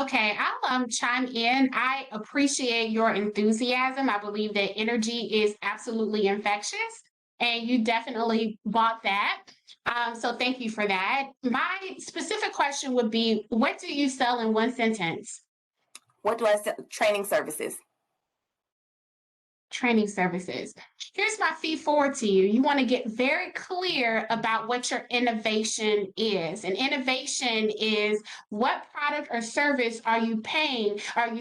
Okay, I'll chime in. I appreciate your enthusiasm. I believe that energy is absolutely infectious, and you definitely bought that. So thank you for that. My specific question would be, what do you sell in one sentence? What do I sell? Training services. training services. Here's my feed forward to you. You want to get very clear about what your innovation is. And innovation is what product or service are you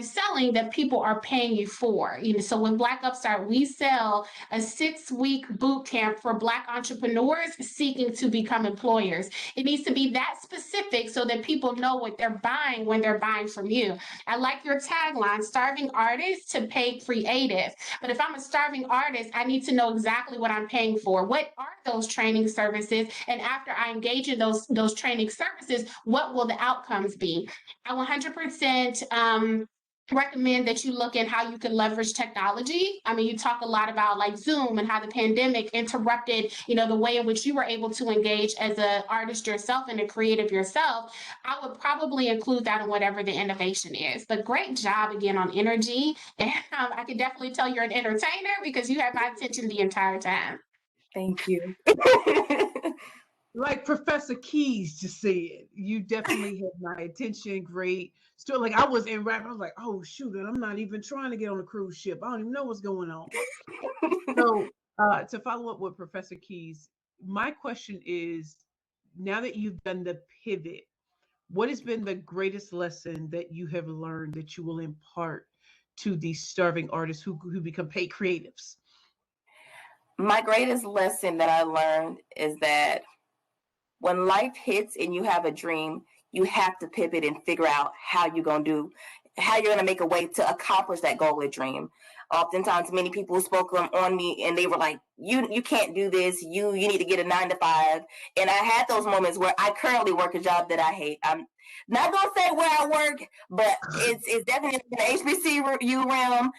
selling that people are paying you for? So with Black UpStart, we sell a 6-week boot camp for Black entrepreneurs seeking to become employers. It needs to be that specific so that people know what they're buying when they're buying from you. I like your tagline, starving artists to paid creative. But if I'm a starving artist, I need to know exactly what I'm paying for. What are those training services? And after I engage in those training services, what will the outcomes be? I 100% recommend that you look at how you can leverage technology. I mean, you talk a lot about like Zoom and how the pandemic interrupted, the way in which you were able to engage as an artist yourself and a creative yourself. I would probably include that in whatever the innovation is. But great job again on energy. And I can definitely tell you're an entertainer because you have my attention the entire time. Thank you. Like Professor Keys just said, you definitely had my attention. Great. Still, like I was in rap, I was like, oh shoot, and I'm not even trying to get on a cruise ship. I don't even know what's going on. So to follow up with Professor Keys, my question is, now that you've done the pivot, what has been the greatest lesson that you have learned that you will impart to these starving artists who become paid creatives? My greatest lesson that I learned is that when life hits and you have a dream, you have to pivot and figure out how you're going to make a way to accomplish that goal or dream. Oftentimes, many people spoke on me and they were like, you can't do this. You need to get a 9-to-5. And I had those moments where I currently work a job that I hate. I'm not going to say where I work, but it's definitely in the HBCU realm.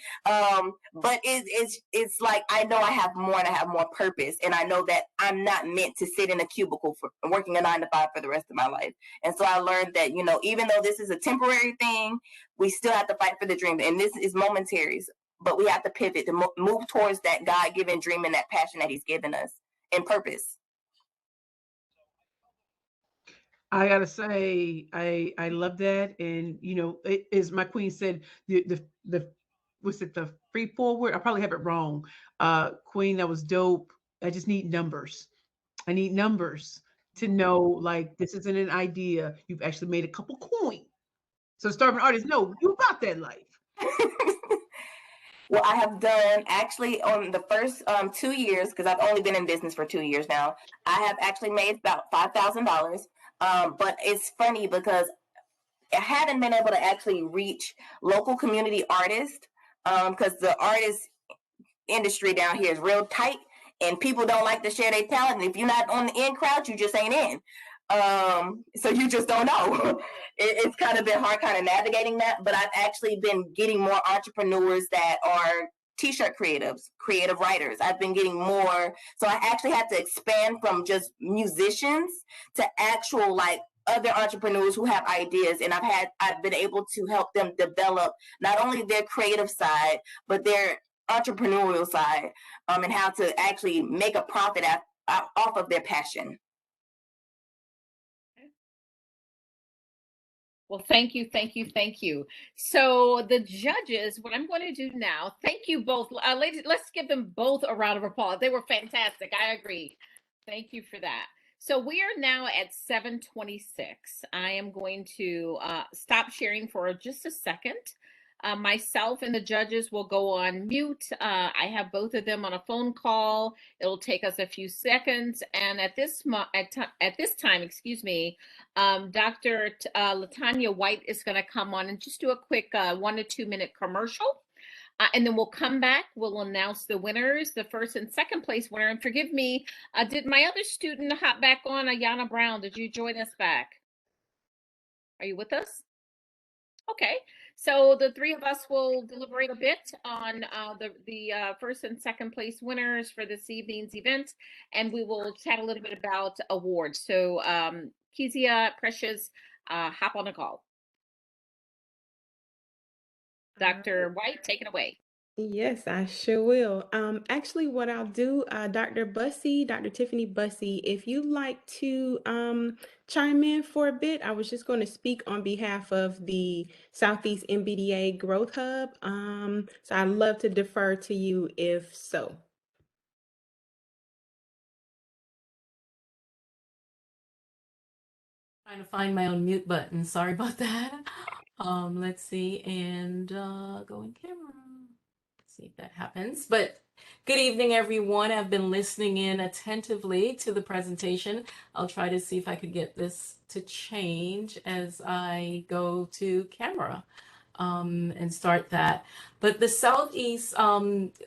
But it's like, I know I have more and I have more purpose. And I know that I'm not meant to sit in a cubicle for working a 9-to-5 for the rest of my life. And so I learned that, even though this is a temporary thing, we still have to fight for the dream. And this is momentary. But we have to pivot to move towards that God-given dream and that passion that he's given us and purpose. I gotta say, I love that, and it, as my queen said, the was it the free forward? I probably have it wrong. Queen, that was dope. I just need numbers. I need numbers to know like this isn't an idea. You've actually made a couple coin. So starving artists know you about that life. Well, I have done actually on the first 2 years, because I've only been in business for 2 years now, I have actually made about $5,000. But it's funny because I haven't been able to actually reach local community artists because the artist industry down here is real tight and people don't like to share their talent. And if you're not on the in crowd, you just ain't in. So you just don't know. It's kind of been hard kind of navigating that, but I've actually been getting more entrepreneurs that are t-shirt creatives, creative writers. I've been getting more. So I actually had to expand from just musicians to actual like other entrepreneurs who have ideas. And I've been able to help them develop not only their creative side, but their entrepreneurial side, and how to actually make a profit off of their passion. Well, thank you, thank you, thank you. So the judges, what I'm going to do now, thank you both. Ladies, let's give them both a round of applause. They were fantastic. I agree. Thank you for that. So we are now at 7:26. I am going to stop sharing for just a second. Myself and the judges will go on mute. I have both of them on a phone call. It'll take us a few seconds. And at this time, excuse me, Dr. Latanya White is going to come on and just do a quick 1 to 2 minute commercial. And then we'll come back. We'll announce the winners, the first and second place winner. And forgive me, did my other student hop back on? Ayana Brown, did you join us back? Are you with us? Okay. So the three of us will deliberate a bit on the first and second place winners for this evening's event, and we will chat a little bit about awards. So Kezia, Precious, hop on the call. Dr. White, take it away. Yes, I sure will. Actually, what I'll do, Dr. Bussey, Dr. Tiffany Bussey, if you'd like to chime in for a bit, I was just going to speak on behalf of the Southeast MBDA Growth Hub. So I'd love to defer to you if so. Trying to find my own mute button. Sorry about that. Let's see, and go in camera. See if that happens. But good evening, everyone. I've been listening in attentively to the presentation. I'll try to see if I could get this to change as I go to camera and start that. But the Southeast MBDA,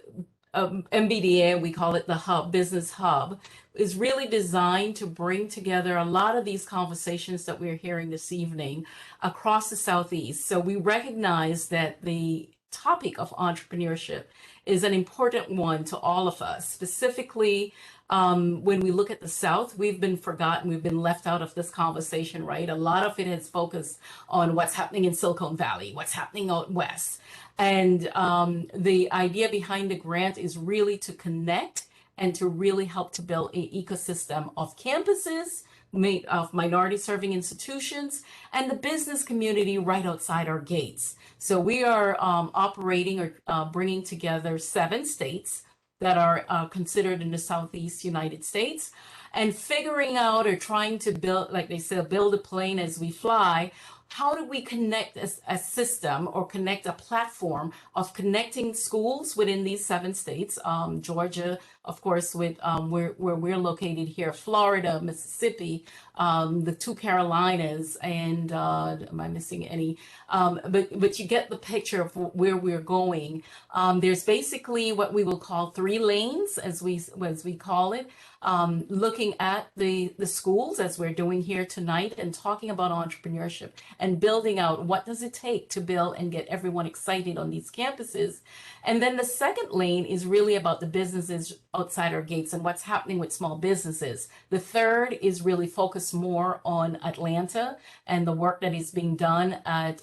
we call it the Hub, Business Hub, is really designed to bring together a lot of these conversations that we're hearing this evening across the Southeast. So we recognize that the topic of entrepreneurship is an important one to all of us. Specifically, when we look at the South, we've been forgotten, we've been left out of this conversation, right? A lot of it has focused on what's happening in Silicon Valley, what's happening out West. And the idea behind the grant is really to connect and to really help to build an ecosystem of campuses made of minority serving institutions and the business community right outside our gates. So we are operating or bringing together 7 states that are considered in the Southeast United States and figuring out or trying to build, like they say, build a plane as we fly. How do we connect a system or connect a platform of connecting schools within these 7 states? Georgia, of course, with where we're located here, Florida, Mississippi, the 2 Carolinas, and am I missing any? But you get the picture of where we're going. There's basically what we will call 3 lanes, as we call it. Looking at the schools as we're doing here tonight and talking about entrepreneurship and building out what does it take to build and get everyone excited on these campuses. And then the second lane is really about the businesses outside our gates and what's happening with small businesses. The third is really focused more on Atlanta and the work that is being done at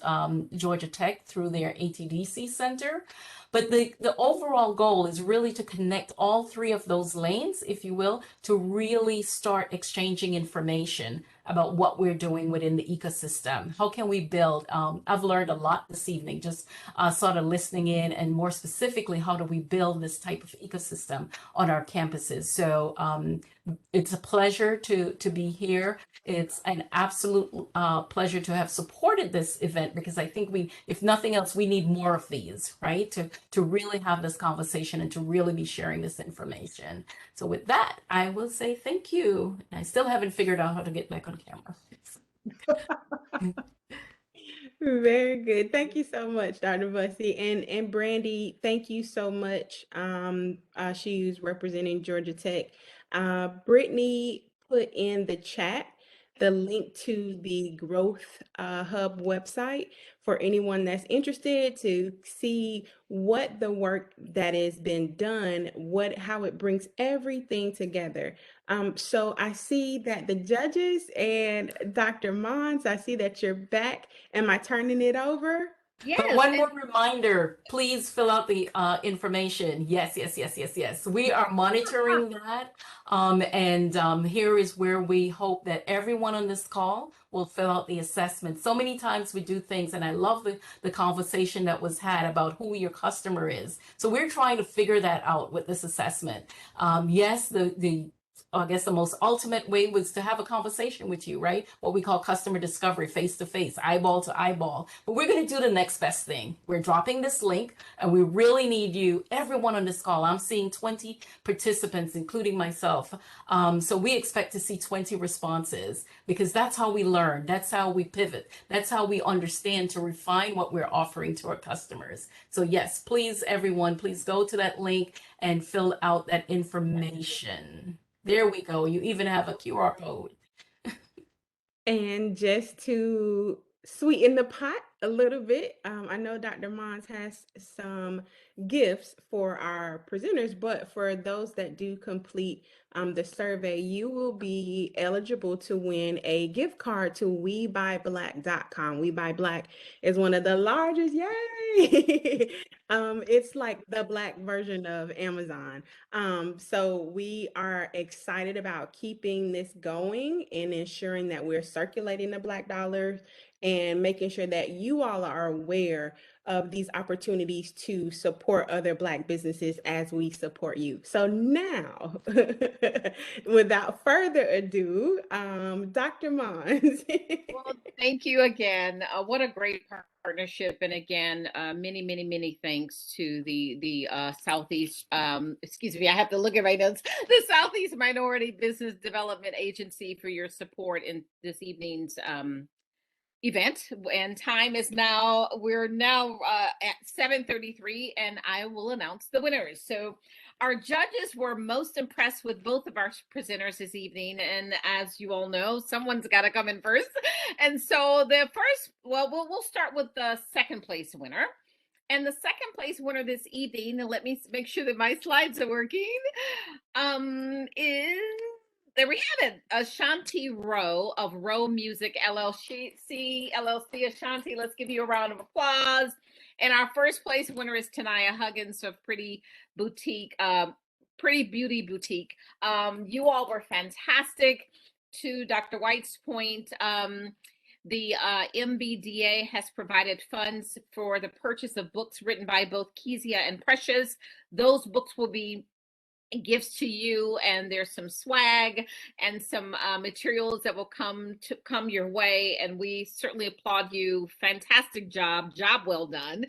Georgia Tech through their ATDC Center. But the overall goal is really to connect all 3 of those lanes, if you will, to really start exchanging information about what we're doing within the ecosystem. How can we build? I've learned a lot this evening, just sort of listening in, and more specifically, how do we build this type of ecosystem on our campuses? So it's a pleasure to be here. It's an absolute pleasure to have supported this event, because I think if nothing else, we need more of these, right? To really have this conversation and to really be sharing this information. So with that, I will say thank you. I still haven't figured out how to get back on camera. Very good. Thank you so much, Dr. Bussey. And Brandy, thank you so much. She's representing Georgia Tech. Brittany put in the chat the link to the Growth Hub website for anyone that's interested to see what the work that has been done, how it brings everything together. So I see that the judges and Dr. Monds, I see that you're back. Am I turning it over? Yes. But one more reminder, please fill out the information. Yes. We are monitoring that. Here is where we hope that everyone on this call will fill out the assessment. So many times we do things, and I love the conversation that was had about who your customer is. So we're trying to figure that out with this assessment. Yes, I guess the most ultimate way was to have a conversation with you, right? What we call customer discovery, face to face, eyeball to eyeball. But we're going to do the next best thing. We're dropping this link, and we really need you, everyone on this call. I'm seeing 20 participants, including myself. So we expect to see 20 responses, because that's how we learn. That's how we pivot. That's how we understand to refine what we're offering to our customers. So yes, please, everyone, please go to that link and fill out that information. There we go. You even have a QR code. And just to sweeten the pot, a little bit. I know Dr. Monds has some gifts for our presenters, but for those that do complete the survey, you will be eligible to win a gift card to WeBuyBlack.com. We Buy Black is one of the largest, yay! It's like the Black version of Amazon. So we are excited about keeping this going and ensuring that we're circulating the Black dollars and making sure that you all are aware of these opportunities to support other Black businesses as we support you. So now, without further ado, Dr. Mons. Well, thank you again. What a great partnership, and again, many thanks to the Southeast. Excuse me, I have to look at my notes. The Southeast Minority Business Development Agency for your support in this evening's event. And time is now, we're now at 7:33, and I will announce the winners. So our judges were most impressed with both of our presenters this evening, and as you all know, someone's got to come in first. And so the first, well, we'll start with the second place winner. And the second place winner this evening, and let me make sure that my slides are working, is, there we have it, Ashanti Rowe of Rowe Music LLC. Ashanti, let's give you a round of applause. And our first place winner is Tanaya Huggins of Pretty Beauty Boutique. You all were fantastic. To Dr. White's point, the MBDA has provided funds for the purchase of books written by both Kezia and Precious. Those books will be gifts to you, and there's some swag and some materials that will come your way, and we certainly applaud you. Fantastic job well done.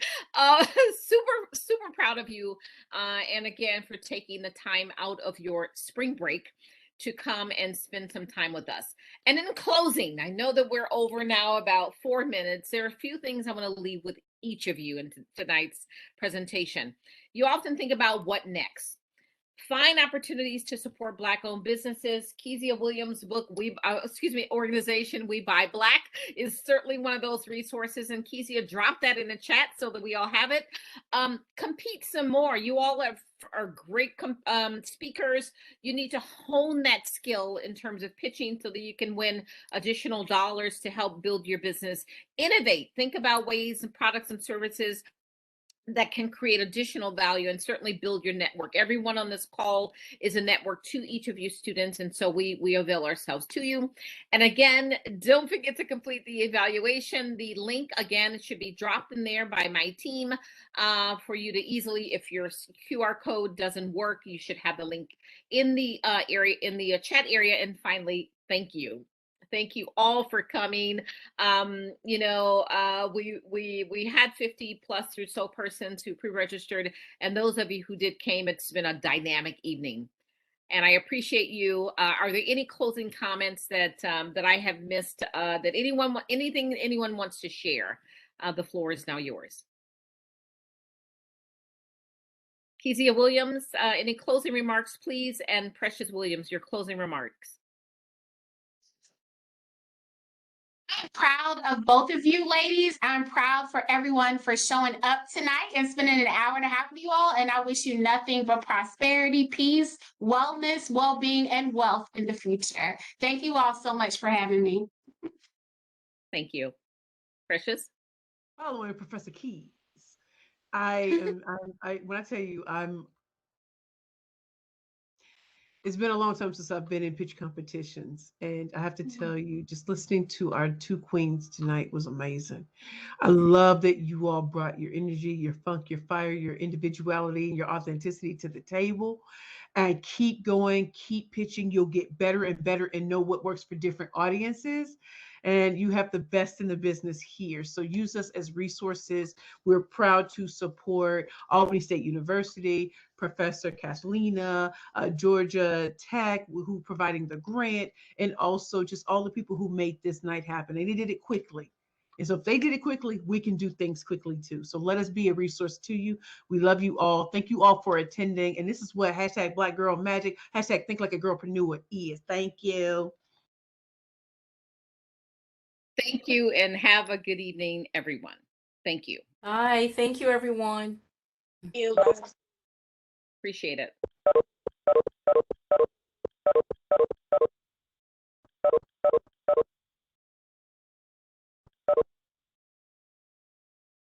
Super proud of you, and again, for taking the time out of your spring break to come and spend some time with us. And in closing, I know that we're over now about 4 minutes. There are a few things I want to leave with each of you in tonight's presentation. You often think about what next. Find opportunities to support Black-owned businesses. Kezia Williams' book, organization We Buy Black, is certainly one of those resources. And Kezia, drop that in the chat so that we all have it. Compete some more. You all are great speakers. You need to hone that skill in terms of pitching so that you can win additional dollars to help build your business. Innovate. Think about ways and products and services that can create additional value and certainly build your network. Everyone on this call is a network to each of you students, and so we avail ourselves to you. And again, don't forget to complete the evaluation. The link, again, it should be dropped in there by my team for you to easily, if your QR code doesn't work, you should have the link in the area, in the chat area. And finally, thank you. Thank you all for coming. We had 50 plus or so persons who pre-registered, and those of you who came, it's been a dynamic evening. And I appreciate you. Are there any closing comments that I have missed? That anything anyone wants to share? The floor is now yours. Kezia Williams, any closing remarks, please? And Precious Williams, your closing remarks. I'm proud of both of you ladies. I'm proud for everyone for showing up tonight and spending an hour and a half with you all. And I wish you nothing but prosperity, peace, wellness, well-being, and wealth in the future. Thank you all so much for having me. Thank you. Precious? Following Professor Keys, when I tell you, it's been a long time since I've been in pitch competitions, and I have to tell you, just listening to our two queens tonight was amazing. I love that you all brought your energy, your funk, your fire, your individuality, your authenticity to the table. And keep going, keep pitching. You'll get better and better and know what works for different audiences. And you have the best in the business here. So use us as resources. We're proud to support Albany State University, Professor Kathaleena, Georgia Tech, who providing the grant, and also just all the people who made this night happen. And they did it quickly. And so if they did it quickly, we can do things quickly too. So let us be a resource to you. We love you all. Thank you all for attending. And this is what hashtag Black Girl Magic, hashtag Think Like a Girlpreneur is. Thank you. Thank you, and have a good evening, everyone. Thank you. Bye. Thank you, everyone. Thank you. Appreciate it.